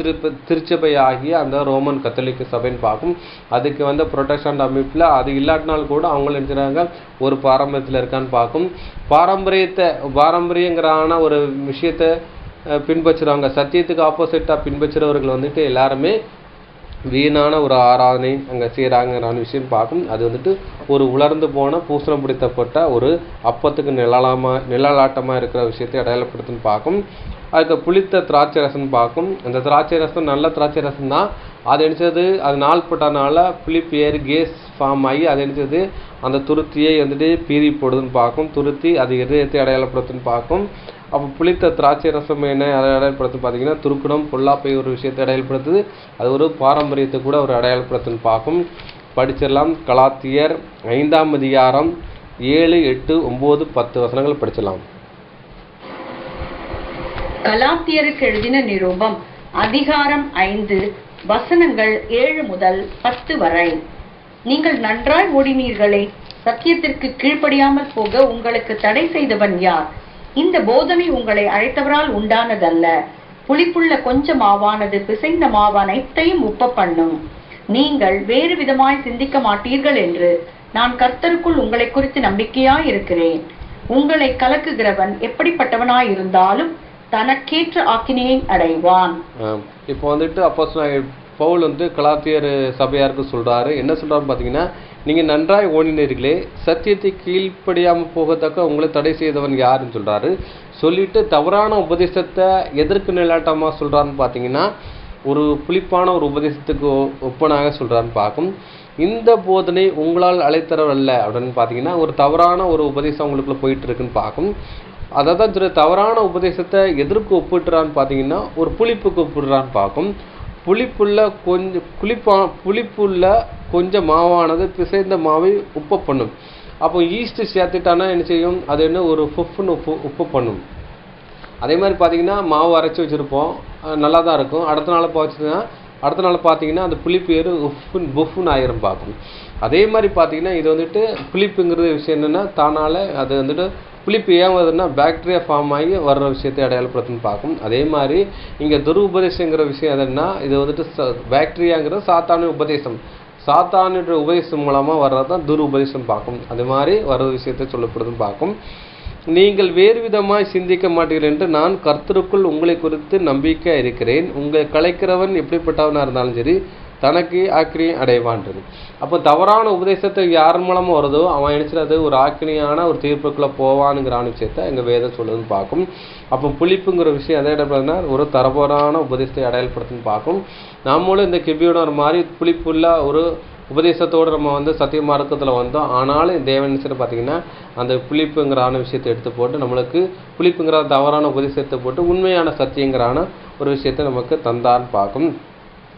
திருச்சபை ஆகிய அந்த ரோமன் கத்தோலிக்க சபைன்னு பார்க்கும். அதுக்கு புரொட்டஸ்டன்ட் அமைப்பில் அது இல்லாட்டினாலும் கூட அவங்க நினைச்சுறாங்க ஒரு பாரம்பரியத்தில் இருக்கான்னு பார்க்கும். பாரம்பரியங்கிறான ஒரு விஷயத்தை பின்பற்றுறாங்க. சத்தியத்துக்கு ஆப்போசிட்டாக பின்பற்றுறவர்கள் எல்லாருமே வீணான ஒரு ஆராதனை அங்கே செய்கிறாங்கன்னு விஷயம் பார்க்கும். அது ஒரு உலர்ந்து போன பூசணம் பிடித்தப்பட்ட ஒரு அப்பத்துக்கு நிழலாட்டமாக இருக்கிற விஷயத்தை அடையாளப்படுத்துன்னு பார்க்கும். அதுக்கு புளித்த திராட்சை ரசம் பார்க்கும். அந்த திராட்சை ரசம் நல்ல திராட்சை ரசம் தான். அது நினச்சது அது நாள்பட்டனால புளிப்பு ஏறி கேஸ் ஃபார்ம் ஆகி அது நினச்சது அந்த துருத்தியை பீறி போடுதுன்னு பார்க்கும். துருத்தி அது இதயத்தை அடையாளப்படுத்துன்னு பார்க்கும். அப்போ புளித்த திராட்சை ரசம் என்ன அடையாளப்படுத்து பார்த்தீங்கன்னா துருக்குணம் பொல்லாப்பை ஒரு விஷயத்தை அடையாளப்படுத்துது. அது ஒரு பாரம்பரியத்தை கூட ஒரு அடையாளப்படுத்துன்னு பார்க்கும். படிச்சிடலாம். கலாத்தியர் 5ஆம் அதிகாரம் 7, 8, 9, 10 வசனங்கள் படிச்சிடலாம். கலாத்தியருக்கு எழுதின நிருபம் அதிகாரம் 5 வசனங்கள் 7 முதல் 10 வரை. நீங்கள் நன்றாய் ஓடினீர்களே, சத்தியத்திற்கு கீழ்ப்படியாமல் போக உங்களுக்கு தடை செய்தவன் யார்? இந்த போதனை உங்களை அழைத்தவரால் உண்டானதல்ல. புளிப்புள்ள கொஞ்சம் மாவானது பிசைந்த மாவு அனைத்தையும் உப்ப பண்ணும். நீங்கள் வேறு விதமாய் சிந்திக்க மாட்டீர்கள் என்று நான் கர்த்தருக்குள் உங்களை குறித்து நம்பிக்கையாய் இருக்கிறேன். உங்களை கலக்குகிறவன் எப்படிப்பட்டவனாய் இருந்தாலும் தனக்கேற்ற ஆக்கினையை அடைவான். இப்போ வந்துட்டு அப்போஸ்தலனாகிய பவுல் கலாத்தியர் சபையாருக்கு சொல்றாரு. என்ன சொல்றாருன்னு பார்த்தீங்கன்னா, நீங்க நன்றாய் ஓடினீர்களே, சத்தியத்தை கீழ்ப்படியாமல் போகத்தக்க உங்களை தடை செய்தவன் யாருன்னு சொல்றாரு. சொல்லிட்டு தவறான உபதேசத்தை எதற்கு நிலாட்டமா சொல்றாருன்னு பார்த்தீங்கன்னா, ஒரு புளிப்பான ஒரு உபதேசத்துக்கு ஒப்பனாக சொல்றாருன்னு பார்க்கும். இந்த போதனை உங்களால் அழைத்தரவல்ல அப்படின்னு பார்த்தீங்கன்னா, ஒரு தவறான ஒரு உபதேசம் உங்களுக்குள்ள போயிட்டு இருக்குன்னு பார்க்கும். அதை தான் சொல்ற, தவறான உபதேசத்தை எதற்கு ஒப்பிட்டுறான்னு பார்த்தீங்கன்னா, ஒரு புளிப்புக்கு ஒப்பிடுறான்னு பார்க்கும். புளிப்புள்ள கொஞ்சம் மாவானது பிசைந்த மாவை உப்பு பண்ணும். அப்போ ஈஸ்ட் சேர்த்துட்டானா என்ன செய்யும்? அது என்ன ஒரு உப்பு பண்ணும். அதே மாதிரி பார்த்தீங்கன்னா, மாவு அரைச்சி வச்சுருப்போம், நல்லா தான் இருக்கும். அடுத்த நாள் பார்த்தீங்கன்னா அந்த புளிப்பு ஏறு புஃப்னு ஆயிரும் பார்க்கும். அதே மாதிரி பார்த்தீங்கன்னா, இது புளிப்புங்கிறது விஷயம் என்னென்னா, தானால அது புளிப்பு ஏன் வருதுன்னா பாக்டீரியா ஃபார்ம் ஆகி வர்ற விஷயத்தை அடையாளப்படுத்துன்னு பார்க்கும். அதே மாதிரி இங்கே துருபதேசங்கிற விஷயம் எதுன்னா, இது பாக்டீரியாங்கிறது சாத்தானுடைய உபதேசம். சாத்தானுடைய உபதேசம் மூலமாக வர்றது தான் துரு உபதேசம் பார்க்கும். அது மாதிரி வர்ற விஷயத்தை சொல்லப்படுதுன்னு பார்க்கும். நீங்கள் வேறு விதமாய் சிந்திக்க மாட்டீர்கள் என்று நான் கர்த்தருக்குள் உங்களை குறித்து நம்பிக்கை இருக்கிறேன். உங்களை கலைக்கிறவன் எப்படிப்பட்டவனாக இருந்தாலும் சரி தனக்கு ஆக்கினியை அடைவான்றது. அப்போ தவறான உபதேசத்தை யார் மூலமாக வருதோ அவன் நினைச்சது ஒரு ஆக்கினியான ஒரு தீர்ப்புக்குள்ளே போவானுங்கிற விஷயத்தை எங்கள் வேதம் சொல்லுதுன்னு பார்க்கும். அப்போ புளிப்புங்கிற விஷயம் எதை இடப்படுதுன்னா ஒரு தரப்போரான உபதேசத்தை அடையாளப்படுத்துன்னு பார்க்கும். நம்மளும் இந்த கிபியோட மாதிரி புளிப்புள்ள ஒரு உபதேசத்தோடு நம்ம சத்திய மார்க்கத்தில் வந்தோம். ஆனாலும் தேவன் பார்த்தீங்கன்னா அந்த புளிப்புங்கிறான விஷயத்தை எடுத்து போட்டு நம்மளுக்கு புளிப்புங்கிற தவறான உபதேசத்தை போட்டு உண்மையான சத்தியங்கிறான ஒரு விஷயத்தை நமக்கு தந்தான்னு பார்க்கும்.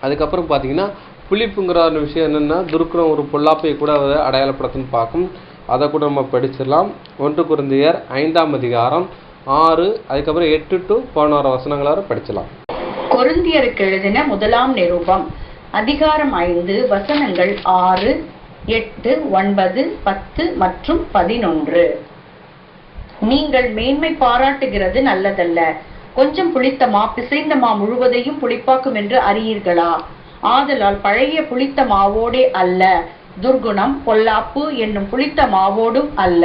அதுக்கப்புறம் பார்த்தீங்கன்னா புளிப்புங்கிற விஷயம் என்னென்னா துருக்குறம் ஒரு பொல்லாப்பை கூட அதை அடையாளப்படுத்துன்னு பார்க்கும். அதை கூட நம்ம படிச்சிடலாம். 1 கொரிந்தியர் 5ஆம் அதிகாரம் 6 அதுக்கப்புறம் 8 to 11 வசனங்களாக படிச்சலாம். கொரிந்தியருக்கு எழுதின முதலாம் நிருபம் அதிகாரம் 5 வசனங்கள் 6, 8, 9, 10 மற்றும் 11. நீங்கள் மேன்மை பாராட்டுகிறது நல்லதல்ல. கொஞ்சம் புளித்த மா பிசைந்த மா முழுவதையும் புளிப்பாக்கும் என்று அறியீர்களா? ஆதலால் பழைய புளித்த மாவோடே அல்ல, துர்குணம் பொல்லாப்பு என்னும் புளித்த மாவோடும் அல்ல,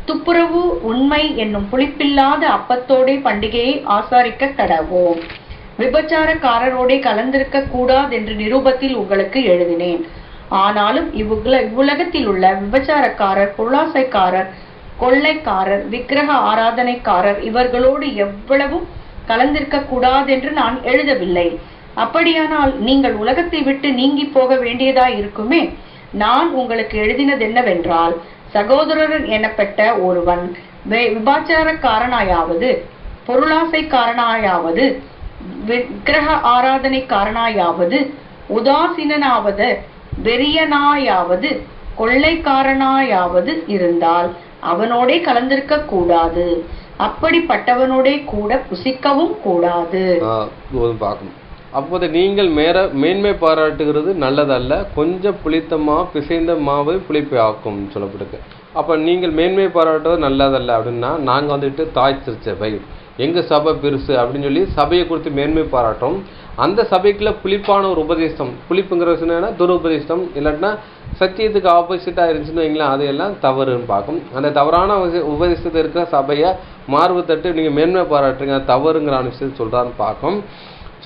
துப்புரவு உண்மை என்னும் புளிப்பில்லாத அப்பத்தோடே பண்டிகையை ஆசாரிக்க கடவோம். விபச்சாரக்காரரோடே கலந்திருக்க கூடாதென்று நிருபத்தில் உங்களுக்கு எழுதினேன். ஆனாலும் இவ்வுலகத்தில் உள்ள விபச்சாரக்காரர், பொருளாசைக்காரர், கொள்ளைக்காரர், விக்கிரக ஆராதனைக்காரர் இவர்களோடு எவ்வளவும் கலந்திருக்க கூடாதென்று நான் எழுதவில்லை. அப்படியானால் நீங்கள் உலகத்தை விட்டு நீங்கி போக வேண்டியதாய் இருக்குமே. நான் உங்களுக்கு எழுதினது என்னவென்றால், சகோதரர் எனப்பட்ட ஒருவன் விபச்சாரக்காரனாயாவது, பொருளாசைக்காரனாயாவது, விக்கிரக ஆராதனைக்காரனாயாவது, உதாசீனாவது, வெறியனாயாவது, கொள்ளைக்காரனாயாவது இருந்தால் அவனோடே கலந்திருக்க கூடாது. அப்படிப்பட்டவனோடே கூட புசிக்கவும் கூடாது. அப்போது நீங்கள் மேன்மை பாராட்டுகிறது நல்லதல்ல, கொஞ்சம் புளித்தமா பிசைந்த மாவை புளிப்பை ஆக்கும் சொல்லப்பட்டிருக்கு. அப்போ நீங்கள் மேன்மை பாராட்டுவது நல்லதல்ல அப்படின்னா, நாங்கள் தாய் திருச்சபை எங்கள் சபை பெருசு அப்படின்னு சொல்லி சபையை குறித்து மேன்மை பாராட்டும். அந்த சபைக்குள்ள புளிப்பான ஒரு உபதேசம், புளிப்புங்கிற விஷயம் துரு உபதேசம் இல்லாட்டினா சத்தியத்துக்கு ஆப்போசிட்டாக இருந்துச்சுன்னு வைங்களேன், அதையெல்லாம் தவறுன்னு பார்க்கும். அந்த தவறான உபதேசத்தில் இருக்கிற சபையை மார்பு தட்டு நீங்கள் மேன்மை பாராட்டுறீங்க, தவறுங்கிற விஷயத்தை சொல்கிறான்னு பார்க்கும்.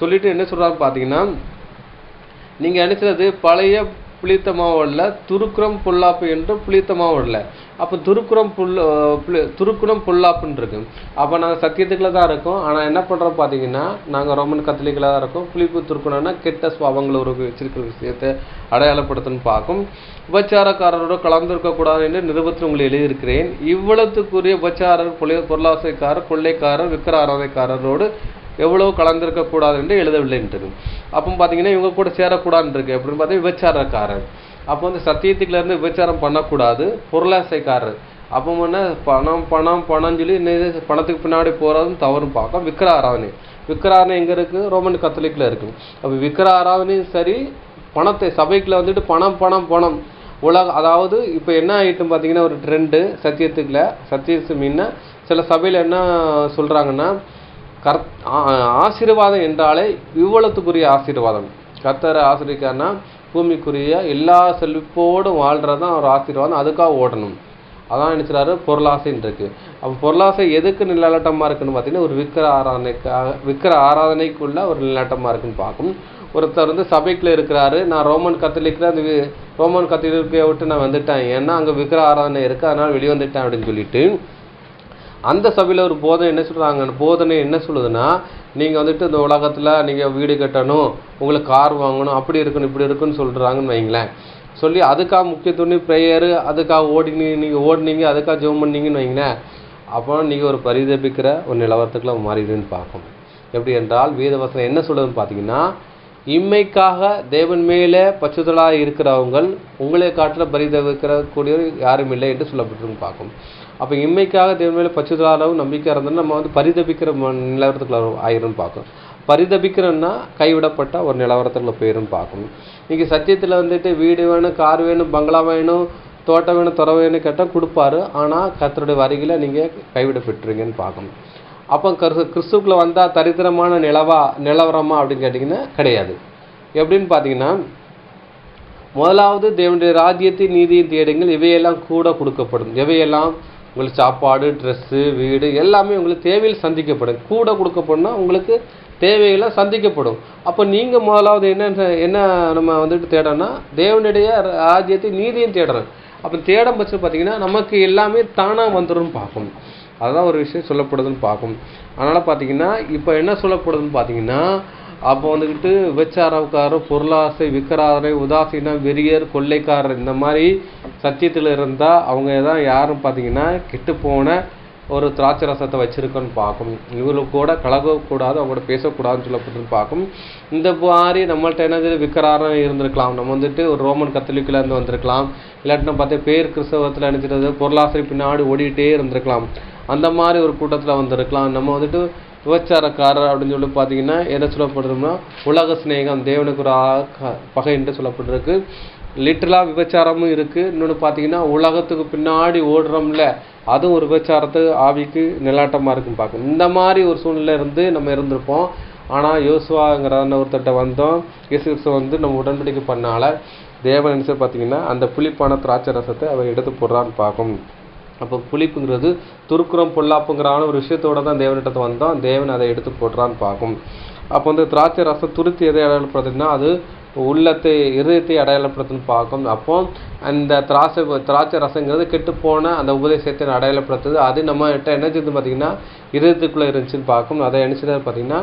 சொல்லிட்டு என்ன சொல்கிறான்னு பார்த்தீங்கன்னா, நீங்கள் நினைச்சது பழைய புளித்த மாவுல துருக்குறம் புல்லாப்பு என்று புளித்த மாவுல. அப்போ துருக்குறம் புல்லாப்புன்னு இருக்கு. அப்போ நாங்கள் சத்தியத்துக்குள்ள தான் இருக்கோம். ஆனால் என்ன பண்ணுறோம் பார்த்தீங்கன்னா, நாங்கள் ரோமன் கத்தோலிக்கலாக தான் இருக்கோம். புளிப்பு துருக்குறோம்னா கெட்ட சுவாபங்களை ஒரு வச்சிருக்கிற விஷயத்தை அடையாளப்படுத்துன்னு பார்க்கும். உபச்சாரக்காரரோட கலந்திருக்கக்கூடாது என்று நிருபத்தில் உங்களை எழுதியிருக்கிறேன். இவ்வளவுக்குரிய உபச்சாரர், பொருளாசைக்காரர், கொள்ளைக்காரர், விக்கிர ஆராதனைக்காரரோடு எவ்வளவு கலந்திருக்கக்கூடாது என்று எழுதவில்லைன்றது. அப்போ பார்த்தீங்கன்னா இவங்க கூட சேரக்கூடாதுன்னு இருக்கு. எப்படின்னு பார்த்தா விபச்சாரக்காரர், அப்போ விபச்சாரத்திலேருந்து விபச்சாரம் பண்ணக்கூடாது. பொருளாசைக்காரர், அப்போ பணம் சொல்லி பணத்துக்கு பின்னாடி போகிறதும் தவறுன்னு பார்க்கும். விக்கிர ஆராதனை எங்கே இருக்குது? ரோமன் கத்தோலிக்கில் இருக்குது. அப்போ விக்கிர ஆராதனையும் சரி, பணத்தை சபைக்குள்ள பணம் அதாவது இப்போ என்ன ஆகிட்டும் பார்த்தீங்கன்னா, ஒரு ட்ரெண்டு சத்தியத்து மீன்னா சில சபையில் என்ன சொல்கிறாங்கன்னா, ஆசீர்வாதம் என்றாலே இவ்வளத்துக்குரிய ஆசீர்வாதம். கர்த்தரை ஆசிரியக்காரனா பூமிக்குரிய எல்லா செழிப்போடும் வாழ்கிறதான் ஒரு ஆசீர்வாதம். அதுக்காக ஓடணும். அதான் நினைச்சாரு பொருளாசைன்னு இருக்கு. அப்போ பொருளாசை எதுக்கு நிலநட்டமாக இருக்குன்னு பார்த்தீங்கன்னா ஒரு விக்கிர ஆராதனைக்குள்ள ஒரு நிலநட்டமாக இருக்குன்னு பார்க்கும். ஒருத்தர் வந்து சபைக்குள்ள இருக்கிறாரு, நான் ரோமன் கத்தோலிக்கில் அந்த ரோமன் கத்தோலிக்கையை விட்டு நான் வந்துட்டேன், ஏன்னா அங்கே விக்கிர ஆராதனை இருக்குது, அதனால் வெளியே வந்துட்டேன் அப்படின்னு சொல்லிட்டு அந்த சபையில் ஒரு போதனை என்ன சொல்கிறாங்க, அந்த போதனை என்ன சொல்லுதுன்னா, நீங்கள் வந்துட்டு இந்த உலகத்தில் நீங்கள் வீடு கட்டணும், உங்களுக்கு கார் வாங்கணும், அப்படி இருக்கணும் இப்படி இருக்குன்னு சொல்கிறாங்கன்னு வைங்களேன். சொல்லி அதுக்காக முக்கியத்துவம் ப்ரேயரு, அதுக்காக ஓடினீங்க அதுக்காக ஜெபம் பண்ணீங்கன்னு வைங்களேன். அப்போ நீங்கள் ஒரு பரிதபிக்கிற ஒரு நிலவரத்துக்குள்ள மாறிடுன்னு பார்க்கணும். எப்படி என்றால் வேதவசனம் என்ன சொல்லுதுன்னு பார்த்தீங்கன்னா, இம்மைக்காக தேவன் மேலே பச்சுதலாக இருக்கிறவங்க உங்களை காட்டில் பரிதவிக்கிறக்கூடியவர் யாரும் இல்லை என்று சொல்லப்பட்டிருன்னு பார்க்கும். அப்போ இம்மைக்காக தேவன் மேலே பச்சுதலாகவும் நம்பிக்கை இருந்தாலும் நம்ம வந்து பரிதபிக்கிற நிலவரத்துக்குள்ள ஆயிரும்னு பார்க்கணும். பரிதபிக்கிறோன்னா கைவிடப்பட்ட ஒரு நிலவரத்துக்குள்ள போயிரும் பார்க்கணும். நீங்கள் சத்தியத்தில் வந்துட்டு வீடு வேணும், கார் வேணும், பங்களா வேணும், தோட்டம் வேணும், துறை வேணும் கேட்டால் கொடுப்பாரு. ஆனால் கர்த்தருடைய வருகையில் நீங்கள் கைவிடப்பட்டுருங்கன்னு பார்க்கணும். அப்போ கிறிஸ்துக்குள்ளே வந்தால் தரித்திரமான நிலவரமா அப்படின்னு கேட்டிங்கன்னா கிடையாது. எப்படின்னு பார்த்தீங்கன்னா, முதலாவது தேவனுடைய ராஜ்யத்தை நீதியை தேடுங்கள், இவையெல்லாம் கூட கொடுக்கப்படும். எவையெல்லாம்? உங்களுக்கு சாப்பாடு, ட்ரெஸ்ஸு, வீடு எல்லாமே உங்களுக்கு தேவையில் சந்திக்கப்படும். கூட கொடுக்கப்படும்னா உங்களுக்கு தேவையெல்லாம் சந்திக்கப்படும். அப்போ நீங்கள் முதலாவது என்ன நம்ம வந்துட்டு தேடணும்னா தேவனுடைய ராஜ்யத்தை நீதியும் தேடணும். அப்போ தேடும் பட்சம் பார்த்தீங்கன்னா நமக்கு எல்லாமே தானாக வந்துடும் பார்க்கணும். அதுதான் ஒரு விஷயம் சொல்லப்படுதுன்னு பார்க்கும். அதனால் பார்த்தீங்கன்னா இப்போ என்ன சொல்லப்படுதுன்னு பார்த்தீங்கன்னா, அப்போ வந்துக்கிட்டு விபச்சாரக்காரர், பொருளாசை, விக்கிராதனை, உதாசீனம், வெறியர், கொள்ளைக்காரர் இந்த மாதிரி சத்தியத்தில் இருந்தால் அவங்க தான் யாரும் பார்த்தீங்கன்னா கெட்டுப்போன ஒரு திராட்சை ரசத்தை வச்சுருக்கோன்னு பார்க்கும். இவங்களுக்கு கூட கலகக்கூடாது, அவங்களோட பேசக்கூடாதுன்னு சொல்லப்பட்டுன்னு பார்க்கும். இந்த மாதிரி நம்மள்ட்ட என்னது விக்கிராரம் இருந்திருக்கலாம், நம்ம வந்துட்டு ஒரு ரோமன் கத்தோலிக்கில் இருந்து வந்திருக்கலாம், இல்லாட்டினா பார்த்தா பேர் கிறிஸ்தவத்தில் நினைச்சிட்டு பொருளாசை பின்னாடி ஓடிக்கிட்டே இருந்திருக்கலாம். அந்த மாதிரி ஒரு கூட்டத்தில் வந்திருக்கலாம். நம்ம வந்துட்டு விபச்சாரக்காரர் அப்படின்னு சொல்லி பார்த்தீங்கன்னா என்ன சொல்லப்படுறோம்னா உலக சிநேகம், தேவனுக்கு ஒரு பகை என்று சொல்லப்பட்டிருக்கு. லிட்டரலாக விபச்சாரமும் இருக்குது. இன்னொன்று பார்த்தீங்கன்னா உலகத்துக்கு பின்னாடி ஓடுறோம்ல, அதுவும் ஒரு விபச்சாரத்துக்கு ஆவிக்கு நிலாட்டமாக இருக்குன்னு பார்க்கணும். இந்த மாதிரி ஒரு சூழ்நிலை இருந்து நம்ம இருந்திருப்போம். ஆனால் யோசுவாங்கிற ஒருத்தட்ட வந்தோம், இயேசு கிறிஸ்து வந்து நம்ம உடன்படிக்கை பண்ணால தேவன் நினைச்சு பார்த்தீங்கன்னா அந்த புளிப்பான திராட்சை ரசத்தை அவன் எடுத்து போடுறான்னு பார்க்கும். அப்போ புளிப்புங்கிறது துருக்குறம் பொல்லாப்புங்கிறான ஒரு விஷயத்தோடு தான் தேவனிடத்தை வந்தோம், தேவன் அதை எடுத்து போடுறான்னு பார்க்கும். அப்போ வந்து திராட்சை ரசம் துருத்தி எதை அடையாளப்படுத்துன்னா அது உள்ளத்தை இருதயத்தை அடையாளப்படுத்துன்னு பார்க்கும். அப்போ அந்த திராட்சை ரசங்கிறது கெட்டுப்போன அந்த உபதேசத்தை அடையாளப்படுத்துது. அது நம்ம கிட்ட என்ன செய்யுது பார்த்தீங்கன்னா இருதயத்துக்குள்ளே இருந்துச்சுன்னு பார்க்கும். அதை என்ன செய்யறது பார்த்தீங்கன்னா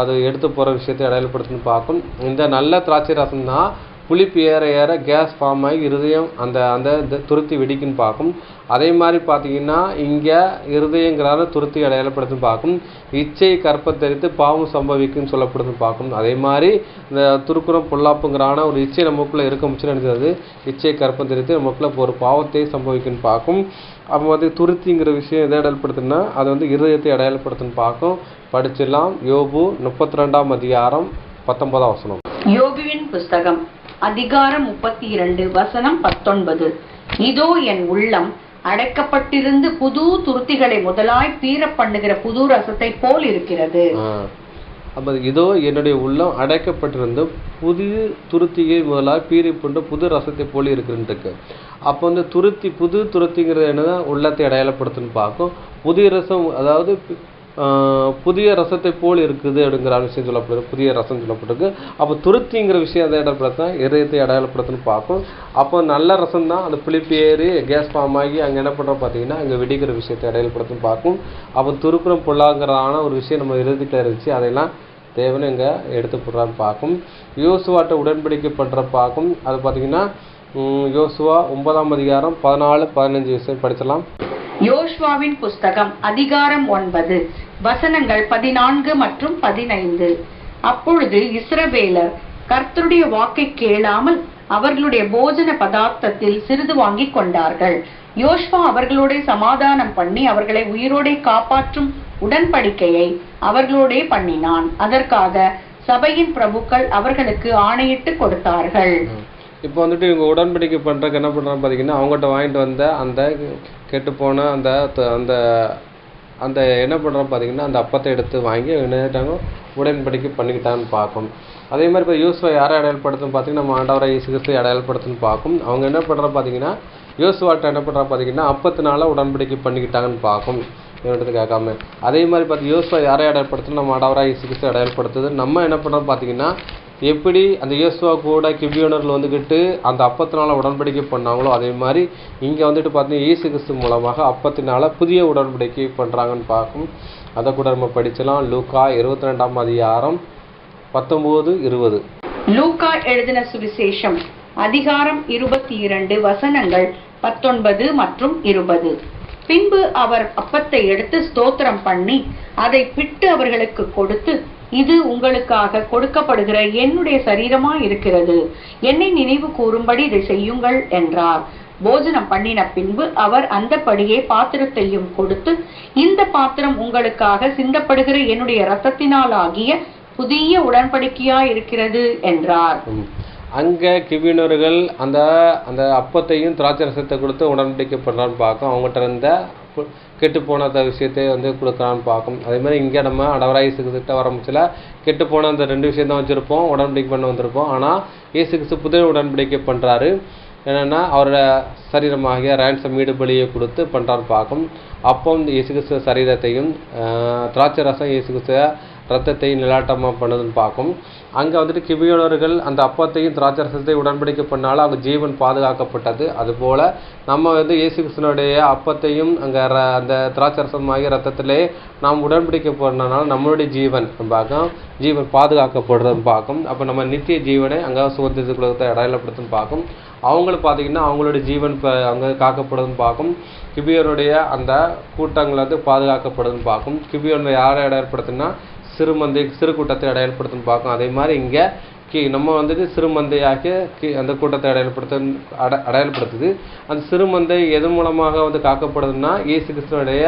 அது எடுத்து போகிற விஷயத்தை அடையாளப்படுத்துன்னு பார்க்கும். இந்த நல்ல திராட்சை ரசம் தான் புளிப்பு ஏற ஏற கேஸ் ஃபார்ம் ஆகி இருதயம் அந்த துருத்தி வெடிக்குன்னு பார்க்கும். அதே மாதிரி பார்த்தீங்கன்னா இங்கே இருதயங்கிறான துருத்தி அடையாளப்படுத்துன்னு பார்க்கும். இச்சை கற்பத்தரித்து பாவம் சம்பவிக்குன்னு சொல்லப்படுதுன்னு பார்க்கும். அதே மாதிரி இந்த துருக்குறம் பொல்லாப்புங்கிறான ஒரு இச்சை நமக்குள்ளே இருக்க முடிச்சுன்னு இச்சை கற்பத்தரித்து நமக்குள்ளே ஒரு பாவத்தை சம்பவிக்குன்னு பார்க்கும். அப்போ வந்து துருத்திங்கிற விஷயம் எதை அடையாளப்படுத்துன்னா அது வந்து இருதயத்தை அடையாளப்படுத்துன்னு பார்க்கும். படிச்சிடலாம். யோபு 32ஆம் அதிகாரம் 19ஆம் வசனம். யோபுவின் புஸ்தகம் அதிகாரம் 32 வசனம் 19. இதோ என் உள்ளம் அடைக்கப்பட்டிருந்து புது துருத்திகளை முதலாய் பீர பண்ணுகிற புது ரசத்தை போல் இருக்கிறது. அப்போ இதோ என்னுடைய உள்ளம் அடைக்கப்பட்டிருந்து புதிய துருத்தியை முதலாய் பீரி கொண்டு புது ரசத்தை போல் இருக்குன்ட்டு. அப்போ வந்து புது துருத்திங்கிறது என்னதான் உள்ளத்தை அடையாளப்படுத்துன்னு பார்க்கும். புதிய ரசம் அதாவது புதிய ரசத்தை போல் இருக்குது அப்படிங்கிற விஷயம் சொல்லப்படுது. புதிய ரசம் சொல்லப்பட்டிருக்கு. அப்போ துருத்திங்கிற விஷயம் அதை அடையாளப்படுத்த இதயத்தை அடையாளப்படுத்துன்னு பார்க்கும். அப்போ நல்ல ரசம் தான் அந்த புளிப்பு ஏறி கேஸ் ஃபார்ம் ஆகி அங்கே என்ன பண்ணுறோம் பார்த்தீங்கன்னா அங்கே வெடிக்கிற விஷயத்தை அடையாளப்படுத்துன்னு பார்க்கும். அப்போ துருக்குறம் பொல்லாங்கிறதான ஒரு விஷயம் நம்ம இருதயத்தில் இருந்துச்சு, அதையெல்லாம் தேவனை இங்கே எடுத்து போடுறான்னு பார்க்கும். யோசுவாட்ட உடன்படிக்கை பண்ணுற பார்க்கும். அது பார்த்தீங்கன்னா யோசுவா 9ஆம் அதிகாரம் 14-15 விஷயம் படிச்சலாம். யோசுவாவின் புஸ்தகம் அதிகாரம் 9 வசனங்கள் 14 மற்றும் 15. அப்பொழுது இஸ்ரவேலர் கர்த்தருடைய வாக்கை கேளாமல் அவர்களுடைய போஜன பதார்த்தத்தில் சிறிது வாங்கி கொண்டார்கள். யோசுவா அவர்களோட சமாதானம் பண்ணி அவர்களை உயிரோடே காப்பாற்றும் உடன்படிக்கையை அவர்களோடே பண்ணினான். அதற்காக சபையின் பிரபுக்கள் அவர்களுக்கு ஆணையிட்டு கொடுத்தார்கள். இப்போ வந்துட்டு இவங்க உடன்படிக்கை பண்ணுறதுக்கு என்ன பண்ணுறான்னு பார்த்தீங்கன்னா அவங்ககிட்ட வாங்கிட்டு வந்த அந்த கெட்டுப்போன அந்த அந்த என்ன பண்ணுறோம் பார்த்தீங்கன்னா அந்த அப்பத்தை எடுத்து வாங்கி என்ன உடன்படிக்கை பண்ணிக்கிட்டான்னு பார்க்கும். அதே மாதிரி இப்போ யோசுவா யாரை அடையாளப்படுத்துன்னு பார்த்தீங்கன்னா நம்ம ஆண்டவராகிய இயேசு கிறிஸ்துவை அடையாளப்படுத்துன்னு பார்க்கும். அவங்க என்ன பண்ணுறோம் பார்த்தீங்கன்னா யோசுவாட்ட என்ன பண்ணுறா பார்த்தீங்கன்னா அப்பத்தினால உடன்படிக்கை பண்ணிக்கிட்டாங்கன்னு பார்க்கும் இவன்றது கேட்காம. அதே மாதிரி பார்த்து யோசுவா யாரை அடையாளப்படுத்துன்னு நம்ம ஆண்டவராகிய இயேசு கிறிஸ்துவை அடையாளப்படுத்துது. நம்ம என்ன பண்ணுறோம் பார்த்தீங்கன்னா எப்படி அந்த யோசுவா கூட கிபியோனர்கள் வந்துக்கிட்டு அந்த அப்பத்தினால உடன்படிக்கை பண்ணாங்களோ அதே மாதிரி இங்கே வந்துட்டு பார்த்தீங்கன்னா இயேசு கிறிஸ்து மூலமாக அப்பத்தினால புதிய உடன்படிக்கை பண்ணுறாங்கன்னு பார்க்கும். அதை கூட நம்ம படிச்சலாம். லூக்கா 22ஆம் அதிகாரம் 19-20. லூக்கா எழுதின சுவிசேஷம் அதிகாரம் 22 வசனங்கள் 19 மற்றும் 20. பின்பு அவர் அப்பத்தை எடுத்து ஸ்தோத்திரம் பண்ணி அதை பிட்டு அவர்களுக்கு கொடுத்து, இது உங்களுக்காக கொடுக்கப்படுகிற என்னுடைய சரீரமா இருக்கிறது, என்னை நினைவு கூறும்படி இதை செய்யுங்கள் என்றார். போஜனம் பண்ணின பின்பு அவர் அந்தபடியே பாத்திரத்தையும் கொடுத்து, இந்த பாத்திரம் உங்களுக்காக சிந்தப்படுகிற என்னுடைய இரத்தத்தினால் ஆகிய புதிய உடன்படிக்கையா இருக்கிறது என்றார். அங்கே கிபியோனர்கள் அந்த அந்த அப்பத்தையும் திராட்சை ரசத்தை கொடுத்து உடன்படிக்கை பண்ணுறான்னு பார்க்கும். அவங்ககிட்ட இருந்த கெட்டு போன அந்த விஷயத்தை வந்து கொடுக்குறான்னு பார்க்கும். அதே மாதிரி இங்கே நம்ம ஆண்டவராகிய இயேசு கிறிஸ்துவிட்ட வரமுச்சில் கெட்டு போன அந்த 2 விஷயம் தான் வச்சுருப்போம், உடன்படிக்கை பண்ண வந்திருப்போம். ஆனால் இயேசு கிறிஸ்து புதிய உடன்படிக்கை பண்ணுறாரு. என்னென்னா அவரோட சரீரமாகிய ரேன்சம் ஈடு பலியை கொடுத்து பண்ணுறான்னு பார்க்கும். அப்போ இயேசு கிறிஸ்துவ சரீரத்தையும் திராட்சை ரசம் இயேசு கிறிஸ்துவ ரத்தத்தையும் நிலாட்டமாக பண்ணதுன்னு பார்க்கும். அங்கே வந்துட்டு கிபியோனர்கள் அந்த அப்பத்தையும் திராட்சை ரசத்தையும் உடன்படிக்கை பண்ணாலும் அவங்க ஜீவன் பாதுகாக்கப்பட்டது. அதுபோல் நம்ம வந்து இயேசு கிறிஸ்துவனுடைய அப்பத்தையும் அங்கே அந்த திராட்சை ரசமாகிய ரத்தத்திலே நாம் உடன்படிக்கை பண்ணனால நம்மளுடைய ஜீவன் பார்க்கும், ஜீவன் பாதுகாக்கப்படுறதுன்னு பார்க்கும். அப்போ நம்ம நித்திய ஜீவனை அங்கே சுதந்திரத்துக்குள்ளத்தை அடையாளப்படுத்துன்னு பார்க்கும். அவங்களும் பார்த்தீங்கன்னா அவங்களுடைய ஜீவன் அங்கே காக்கப்படுதுன்னு பார்க்கும். கிபியோனுடைய அந்த கூட்டங்கள் வந்து பாதுகாக்கப்படுதுன்னு பார்க்கும். கிபியோனை யாரை அடையாளப்படுத்துன்னா சிறு கூட்டத்தை அடையாளப்படுத்துன்னு பார்க்கும். அதே மாதிரி இங்கே நம்ம வந்துட்டு சிறுமந்தையாக அந்த கூட்டத்தை அடையாளப்படுத்துது. அந்த சிறுமந்தை எது மூலமாக வந்து காக்கப்படுதுன்னா இயேசு கிறிஸ்துவனுடைய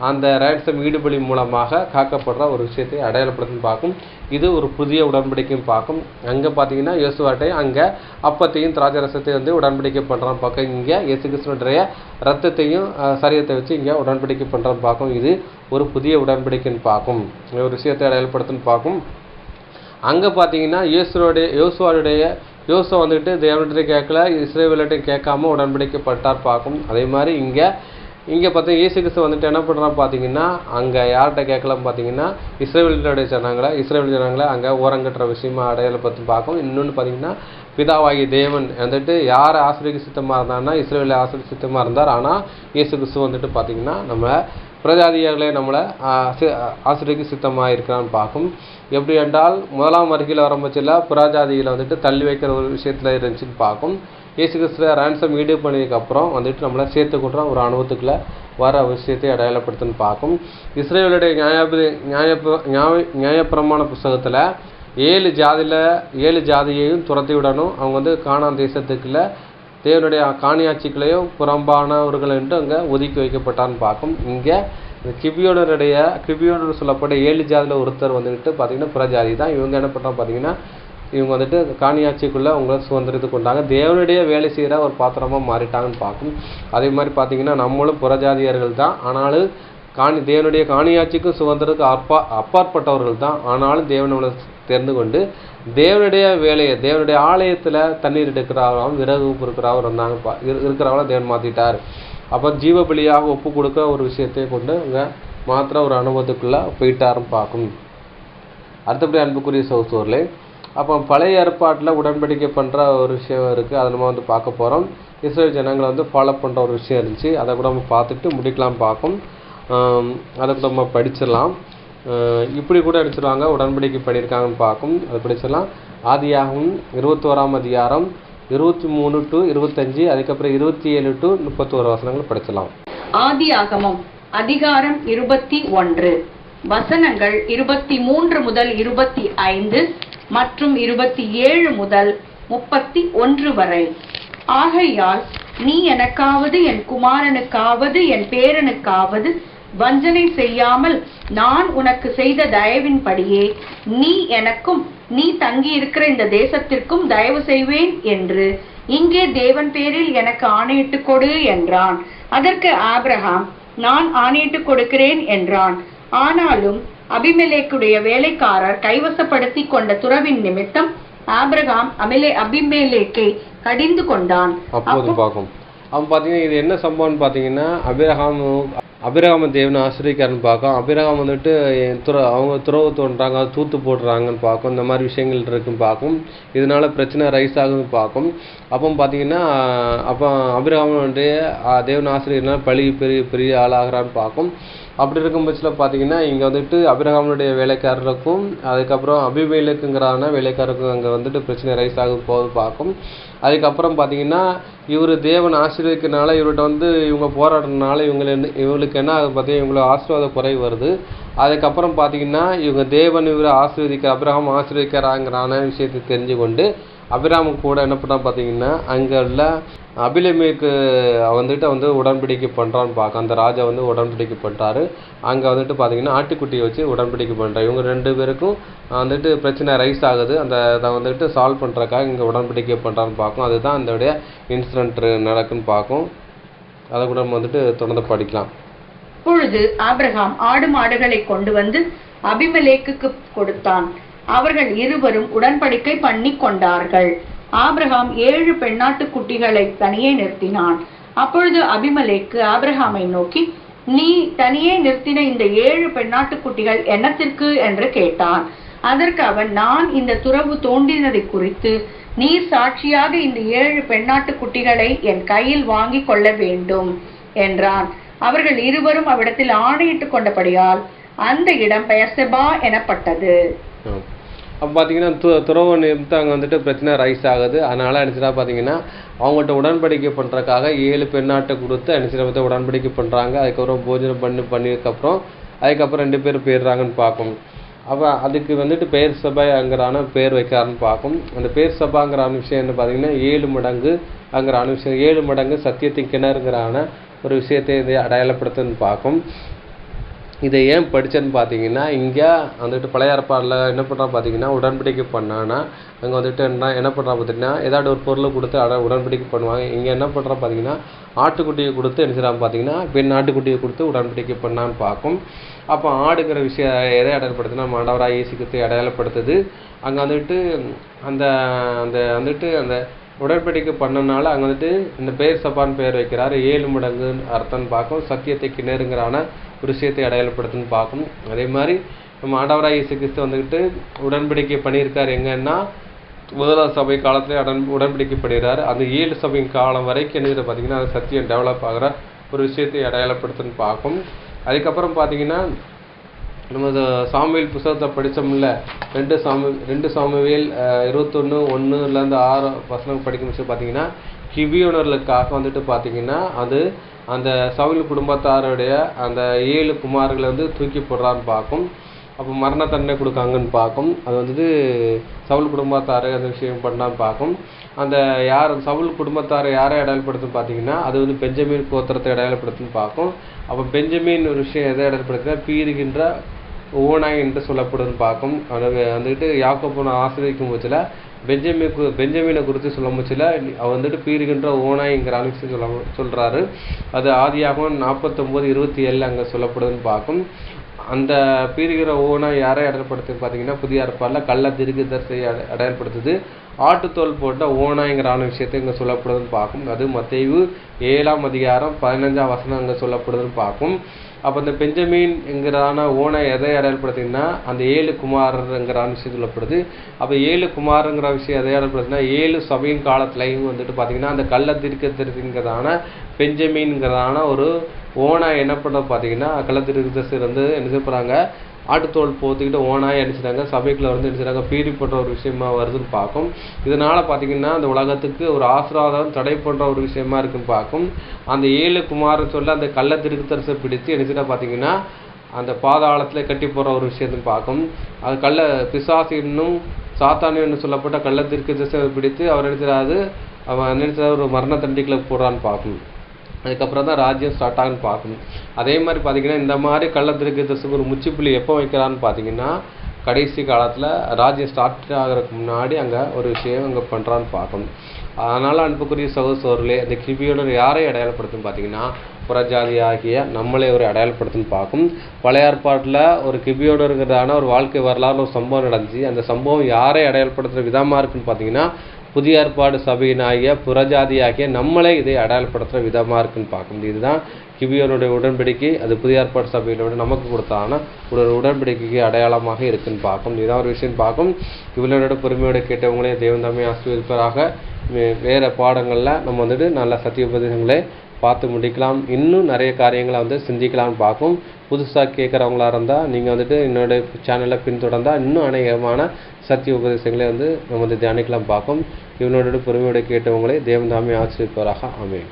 அந்த ரேன்சம் ஈடுபலி மூலமாக காக்கப்படுற ஒரு விஷயத்தை அடையாளப்படுத்துன்னு பார்க்கும். இது ஒரு புதிய உடன்படிக்கையும் பார்க்கும். அங்கே பார்த்தீங்கன்னா யோசுவாட்டை அங்கே அப்பத்தையும் திராட்சை ரசத்தையும் வந்து உடன்படிக்கை பண்ணுறான்னு பார்க்கும். இங்கே இயேசு கிறிஸ்துவனுடைய ரத்தத்தையும் சரீரத்தை வச்சு இங்கே உடன்படிக்கை பண்ணுறான்னு பார்க்கும். இது ஒரு புதிய உடன்படிக்கைன்னு பார்க்கும். ஒரு விஷயத்தை அடையாளப்படுத்துன்னு பார்க்கும். அங்கே பார்த்தீங்கன்னா யோசுவா வந்துட்டு தேவனிடத்தை கேட்கல, இஸ்ரவேலர்ட்டையும் கேட்காம உடன்படிக்கப்பட்டார் பார்க்கும். அதே மாதிரி இங்கே பார்த்தீங்கன்னா இயேசு கிறிஸ்து வந்துட்டு என்ன பண்ணுறான்னு பார்த்தீங்கன்னா அங்கே யார்கிட்ட கேட்கலாம் பார்த்தீங்கன்னா இஸ்ரவேலுடைய ஜனங்களை அங்கே ஓரங்கட்டுற விஷயமா அடையாளப்படுத்தி பார்க்கும். இன்னொன்று பார்த்தீங்கன்னா பிதாவாகிய தேவன் வந்துட்டு யாரை ஆசிரியக்க சித்தமாக இருந்தார்னா இஸ்ரவேலை ஆசிரியக்க சித்தமாக இருந்தார். ஆனால் இயேசு கிறிஸ்து வந்துட்டு பார்த்தீங்கன்னா நம்ம பிரஜாதியர்களே நம்மளை ஆசிரியக்கு சித்தமாக இருக்கிறான்னு பார்க்கும். எப்படி என்றால் முதலாம் வருகையில் வரம்பட்சில் புறஜாதிகளை வந்துட்டு தள்ளி வைக்கிற ஒரு விஷயத்தில் இருந்துச்சுன்னு பார்க்கும். இயேசு கிறிஸ்துவ ரேன்சம் ஈடு பண்ணதுக்கப்புறம் வந்துட்டு நம்மளை சேர்த்து கொள்கிற ஒரு அனுபவத்துக்குள்ள வர விஷயத்தை அடையாளப்படுத்துன்னு பார்க்கும். இஸ்ரவேலுடைய நியாயப்பிரமாண புஸ்தகத்தில் 7 ஜாதியையும் துரத்தி விடணும், அவங்க வந்து கானான் தேசத்துக்குள்ள தேவனுடைய காணியாட்சிகளையும் புறம்பானவர்கள் என்று அங்கே ஒதுக்கி வைக்கப்பட்டான்னு பார்க்கும். இங்கே கிபியோனர் சொல்லப்பட்ட 7 ஜாதியில் ஒருத்தர் வந்துட்டு பார்த்தீங்கன்னா புறஜாதி தான். இவங்க என்ன பண்ணுறாங்க பார்த்தீங்கன்னா இவங்க வந்துட்டு காணியாட்சிக்குள்ளே அவங்கள சுதந்திரத்து கொண்டாங்க, தேவனுடைய வேலை செய்கிற ஒரு பாத்திரமாக மாறிட்டாங்கன்னு பார்க்கும். அதே மாதிரி பார்த்தீங்கன்னா நம்மளும் புறஜாதியர்கள் தான், ஆனாலும் தேவனுடைய காணியாட்சிக்கும் சுதந்திரத்துக்கு அப்பாற்பட்டவர்கள் தான். ஆனாலும் தேவனை தெரிந்து கொண்டு தேவனுடைய வேலையை தேவனுடைய ஆலயத்தில் தண்ணீர் எடுக்கிறவரும் விறகு பொறுக்கிறவர் இருக்கிறவங்களும் தேவன் மாற்றிட்டார். அப்போ ஜீவபலியாக ஒப்பு கொடுக்க ஒரு விஷயத்தை கொண்டு அங்கே மாத்திர ஒரு அனுபவத்துக்குள்ளே போயிட்டாருன்னு பார்க்கும். அடுத்தபடி அன்புக்குரிய சகோதரர்களே, அப்போ பழைய ஏற்பாட்டில் உடன்படிக்கை பண்ணுற ஒரு விஷயம் இருக்குது, அதை நம்ம வந்து பார்க்க போகிறோம். இஸ்ரேல் ஜனங்களை வந்து ஃபாலோ பண்ணுற ஒரு விஷயம் இருந்துச்சு, அதை கூட நம்ம பார்த்துட்டு முடிக்கலாம் பார்க்கும். அதை கூட நம்ம படிச்சிடலாம். இப்படி கூட அடிச்சிருவாங்க உடன்படிக்கை பண்ணியிருக்காங்கன்னு பார்க்கும். அதை படிச்சிடலாம். ஆதியாகமம் 21ஆம் அதிகாரம் 23-25, அதுக்கப்புறம் 27-31 வசனங்கள் படிச்சலாம். ஆதியாகமம் அதிகாரம் 21 வசனங்கள் 23 முதல் 25 மற்றும் 27 முதல் 31 வரை. ஆகையால் நீ எனக்காவது என் குமாரனுக்காவது என் பேரனுக்காவது வஞ்சனை செய்யாமல் நான் உனக்கு செய்த தயவின்படியே நீ எனக்கும் நீ தங்கி இருக்கிற இந்த தேசத்திற்கும் தயவு செய்வேன் என்று இங்கே தேவன் பேரில் எனக்கு ஆணையிட்டு கொடு என்றான். அதற்கு ஆபிரகாம், நான் ஆணையிட்டு கொடுக்கிறேன் என்றான். ஆனாலும் அபிமெலேக்குடைய வேலைக்காரர் கைவசப்படுத்தி கொண்ட துறவின் நிமித்தம் ஆபிரகாம் அபிமெலேக்கை கடிந்து கொண்டான். அப்போது பார்க்கும் அவன் பார்த்தீங்கன்னா இது என்ன சம்பவம்னு பார்த்தீங்கன்னா அபிரகாம தேவனை ஆசிரியக்காரன்னு பார்க்கும். அபிரகாம் வந்துட்டு அவங்க துறவு தோன்றாங்க, தூத்து போடுறாங்கன்னு பார்க்கும். இந்த மாதிரி விஷயங்கள் இருக்குன்னு பார்க்கும். இதனால பிரச்சனை ரைஸ் ஆகுதுன்னு பார்க்கும். அப்போ பார்த்தீங்கன்னா அப்போ அபிரகாம் வந்துட்டு தேவன் ஆசிரியர்னால பெரிய பெரிய ஆளாகிறான்னு பார்க்கும். அப்படி இருக்கும் பட்சத்தில் பார்த்தீங்கன்னா இங்கே வந்துட்டு அபிரகாமுடைய வேலைக்காரருக்கும் அதுக்கப்புறம் அபிமெலேக்குங்கிறான வேலைக்காரருக்கும் அங்கே வந்துட்டு பிரச்சனை ரைஸ் ஆகும் போது பார்க்கும். அதுக்கப்புறம் பார்த்தீங்கன்னா இவர் தேவன் ஆசீர்வதிக்கிறதுனால இவர்கிட்ட வந்து இவங்க போராடுறதுனால இவங்களுக்கு என்ன ஆகுது பார்த்தீங்கன்னா இவங்களுக்கு ஆசீர்வாத குறைவு வருது. அதுக்கப்புறம் பார்த்தீங்கன்னா இவங்க தேவன் இவரை அபிரகாம் ஆசீர்வதிக்கிறாங்கிறான விஷயத்தை தெரிஞ்சு கொண்டு அபிரகாம் கூட என்ன பண்ணா பார்த்தீங்கன்னா அங்கே உள்ள அபிமெலேக்கு வந்துட்டு உடன்படிக்கை பண்ணுறான்னு பார்க்க. அந்த ராஜா உடன்படிக்கை பண்ணுறாரு. அங்கே வந்துட்டு பார்த்தீங்கன்னா ஆட்டுக்குட்டியை வச்சு உடன்படிக்கை பண்ணுறாரு. இவங்க 2 பேருக்கும் வந்துட்டு பிரச்சனை ரைஸ் ஆகுது. அதை வந்துட்டு சால்வ் பண்ணுறதுக்காக இங்கே உடன்படிக்கை பண்ணுறான்னு பார்க்கும். அதுதான் அதோடைய இன்சிடென்ட் நடக்குன்னு பார்க்கும். அதை கூட நம்ம வந்துட்டு தொடர்ந்து படிக்கலாம். அப்பொழுது ஆபிரகாம் ஆடு மாடுகளை கொண்டு வந்து அபிமெலேக்குக்கு கொடுத்தான். அவர்கள் இருவரும் உடன்படிக்கை பண்ணி கொண்டார்கள். ஆபிரகாம் 7 பெண்ணாட்டு குட்டிகளை தனியே நிறுத்தினான். அப்பொழுது அபிமெலேக்கு ஆபிரகாமை நோக்கி, நீ தனியே நிறுத்தின இந்த 7 பெண்ணாட்டு குட்டிகள் என்னத்திற்கு என்று கேட்டான். அதற்கு அவன், நான் இந்த துறவு தோண்டினதை குறித்து நீர் சாட்சியாக இந்த 7 பெண்ணாட்டு குட்டிகளை என் கையில் வாங்கி கொள்ள வேண்டும் என்றான். அவர்கள் இருவரும் அவ்விடத்தில் ஆணையிட்டு கொண்டபடியால் அந்த இடம் பெயர்செபா எனப்பட்டது. அப்போ பார்த்தீங்கன்னா துறவு நிமித்தம் அங்கே வந்துட்டு பிரச்சனை ரைஸ் ஆகுது. அதனால் அனுப்பிச்சா பார்த்தீங்கன்னா அவங்கள்ட்ட உடன்படிக்கை பண்ணுறதுக்காக 7 பெண்ணாட்டை கொடுத்து அனுப்பிச்சா உடன்படிக்கை பண்ணுறாங்க. அதுக்கப்புறம் போஜனம் பண்ணியதுக்கப்புறம் அதுக்கப்புறம் 2 பேர் போயிடுறாங்கன்னு பார்க்கும். அப்போ அதுக்கு வந்துட்டு பெயர் சபைங்கிறான பேர் வைக்கிறான்னு பார்க்கும். அந்த பேர் சபாங்கிறான விஷயம் என்ன பார்த்தீங்கன்னா 7 மடங்கு அங்கிறான விஷயம் 7 மடங்கு சத்தியத்தின் கிணறுங்கிறான ஒரு விஷயத்தை இதை அடையாளப்படுத்துன்னு பார்க்கும். இதை ஏன் படித்தேன்னு பார்த்தீங்கன்னா இங்கே வந்துட்டு பழைய ஏற்பாடில் என்ன பண்ணுறான் பார்த்தீங்கன்னா உடன்படிக்கை பண்ணான்னா அங்கே வந்துட்டு என்ன பண்ணுறான் பார்த்தீங்கன்னா ஏதாவது ஒரு பொருளை கொடுத்து உடன்படிக்கை பண்ணுவாங்க. இங்கே என்ன பண்ணுறான் பார்த்தீங்கன்னா ஆட்டுக்குட்டியை கொடுத்து என்ன செய்யறான் பார்த்தீங்கன்னா பெண் ஆட்டுக்குட்டியை கொடுத்து உடன்படிக்கை பண்ணான்னு பார்க்கும். அப்போ ஆடுங்கிற விஷயம் எதை அடையாளப்படுத்துனா ஆண்டவராகிய இயேசு கிறிஸ்துவை அடையாளப்படுத்துது. அங்கே வந்துட்டு அந்த அந்த வந்துட்டு அந்த உடன்படிக்கை பண்ணனால அங்கே வந்துட்டு இந்த பேர் சபான்னு பேர் வைக்கிறார். 7 மடங்கு அர்த்தம்னு பார்க்கும். சத்தியத்தை கிணறுங்கிறான ஒரு விஷயத்தை அடையாளப்படுத்துன்னு பார்க்கும். அதே மாதிரி நம்ம ஆண்டவராகிய இயேசு கிறிஸ்து வந்துட்டு உடன்படிக்கை பண்ணியிருக்காரு. எங்கன்னா முதலாம் சபை காலத்திலே உடன்படிக்கை பண்ணிடுறாரு. அந்த 7 சபை காலம் வரைக்கும் என்ன பார்த்தீங்கன்னா அது சத்தியம் டெவலப் ஆகிற ஒரு விஷயத்தை அடையாளப்படுத்துன்னு பார்க்கும். அதுக்கப்புறம் பார்த்தீங்கன்னா நம்ம சாமுவேல் புத்தகத்தை படித்தோம்ல 2 சாமுவேல் 21:1-6 வசனம் படிக்கும் போது பார்த்தீங்கன்னா கிபியோனர்களுக்காக வந்துட்டு பார்த்தீங்கன்னா அது அந்த சவுல் குடும்பத்தாருடைய அந்த 7 குமார்களை தூக்கி போடுறான்னு பார்க்கும். அப்போ மரண தண்டனை கொடுக்காங்கன்னு பார்க்கும். அது வந்துட்டு சவுல் குடும்பத்தாரை அந்த விஷயம் பண்ணான்னு பார்க்கும். அந்த சவுல் குடும்பத்தாரை யாரை அடையாளப்படுத்துன்னு பார்த்தீங்கன்னா அது பெஞ்சமின் கோத்திரத்தை அடையாளப்படுத்துன்னு பார்க்கும். அப்போ பெஞ்சமின் ஒரு விஷயம் எதை அடையாளப்படுத்துனா பீறுகின்ற ஓனாய் என்று சொல்லப்படுதுன்னு பார்க்கும். வந்துட்டு யாக்கோபு ஆசிரியக்கும் போச்சுல பெஞ்சமினை குறித்து சொல்லும் போச்சுல அவன் வந்துட்டு பீறுகின்ற ஓனாய்ங்கிற விஷயம் சொல்றாரு. அது ஆதியாகமம் 49:27 அங்கே சொல்லப்படுதுன்னு பார்க்கும். அந்த பீறுகிற ஓனாய் யாரை அடையாளப்படுத்துது பார்த்தீங்கன்னா புதிய ஏற்பாடில் கள்ள தீர்க்கதரிசியை அடையாளப்படுத்துது. ஆட்டுத்தோல் போட்ட ஓனாய்ங்கிறான விஷயத்தை இங்கே சொல்லப்படுதுன்னு பார்க்கும். அது மத்தேயு 7:15 வசனம் அங்கே சொல்லப்படுதுன்னு பார்க்கும். அப்போ இந்த பெஞ்சமின் என்கிறான ஓனாய் எதை அடையாளப்படுத்திங்கன்னா அந்த 7 குமாரங்கிறான விஷயம் சொல்லப்படுது. அப்போ 7 குமாரங்கிற விஷயம் எதை அடையாளப்படுத்துனா 7 சபையின் காலத்துலையும் வந்துட்டு பார்த்தீங்கன்னா அந்த கள்ள தீர்க்கதரிசிங்கிறதான பெஞ்சமின்ங்கிறதான ஒரு ஓனாய் என்ன பண்ணுறது பார்த்தீங்கன்னா கள்ள தீர்க்கதரிசி என்ன செய்யப்படுறாங்க ஆட்டுத்தோல் போத்துக்கிட்டு ஓனாய் அடிச்சுட்டாங்க. சபைக்குள்ள அடிச்சுட்டாங்க பீடி போன்ற ஒரு விஷயமா வருதுன்னு பார்க்கும். இதனால பார்த்தீங்கன்னா அந்த உலகத்துக்கு ஒரு ஆசீர்வாதம் தடை பண்ணுற ஒரு விஷயமா இருக்குன்னு பார்க்கும். அந்த 7 குமாரன் சொல்ல அந்த கள்ள தீர்க்கதரிசியை பிடித்து என்ன பார்த்தீங்கன்னா அந்த பாதாளத்தில் கட்டி போடுற ஒரு விஷயத்தையும் பார்க்கும். அது கள்ள பிசாசு இன்னும் சாத்தானு என்று சொல்லப்பட்ட கள்ள தீர்க்கதரிசியை பிடித்து அவர் அவன் ஒரு மரண தண்டிகளை போடுறான்னு பார்க்கும். அதுக்கப்புறம் தான் ராஜ்யம் ஸ்டார்ட் ஆகுன்னு பார்க்கணும். அதே மாதிரி பார்த்தீங்கன்னா இந்த மாதிரி கள்ள தீர்க்கதரிசிக்கு ஒரு முச்சுப்புள்ளி எப்போ வைக்கிறான்னு பார்த்தீங்கன்னா கடைசி காலத்தில் ராஜ்யம் ஸ்டார்ட் ஆகிறதுக்கு முன்னாடி அங்கே ஒரு விஷயம் அங்கே பண்ணுறான்னு பார்க்கணும். அதனால் அன்புக்குரிய சகோதரர்களே அந்த கிபியோனர் யாரை அடையாளப்படுத்துன்னு பார்த்தீங்கன்னா புறஜாதி ஆகிய நம்மளே ஒரு அடையாளப்படுத்துன்னு பார்க்கும். பழைய ஏற்பாட்டில் ஒரு கிபியோனுங்கிறதான ஒரு வாழ்க்கை வரலாறு ஒரு சம்பவம் நடந்துச்சு. அந்த சம்பவம் யாரை அடையாளப்படுத்துகிற விதமாக இருக்குன்னு பார்த்தீங்கன்னா புதிய ஏற்பாடு சபையினாகிய புறஜாதி ஆகிய நம்மளே இதை அடையாளப்படுத்துகிற விதமாக இருக்குன்னு பார்க்கும். இதுதான் கிபியோனுடைய உடன்படிக்கை. அது புதிய ஏற்பாடு சபையினோட நமக்கு கொடுத்தான ஒரு உடன்படிக்கைக்கு அடையாளமாக இருக்குன்னு பார்க்கும். இதுதான் ஒரு விஷயம் பார்க்கும். இவளோட பொறுமையோட கேட்டவங்களே தேவன் தாமே ஆசீர்வதிப்பாராக. வேறு பாடங்களில் நம்ம வந்துட்டு நல்ல சத்திய உபதேசங்களே பார்த்து முடிக்கலாம். இன்னும் நிறைய காரியங்களை சிந்திக்கலாம்னு பார்க்கும். புதுசாக கேட்குறவங்களா இருந்தால் நீங்கள் வந்துட்டு என்னோட சேனலை பின்தொடர்ந்தால் இன்னும் அநேகமான சத்திய உபதேசங்களே நம்ம தியானிக்கலாம் பார்க்கும். இவனோட பொறுமையோட கேட்டவங்களே தேவன் தாமே ஆசீர்வதிப்பாராக. ஆமென்.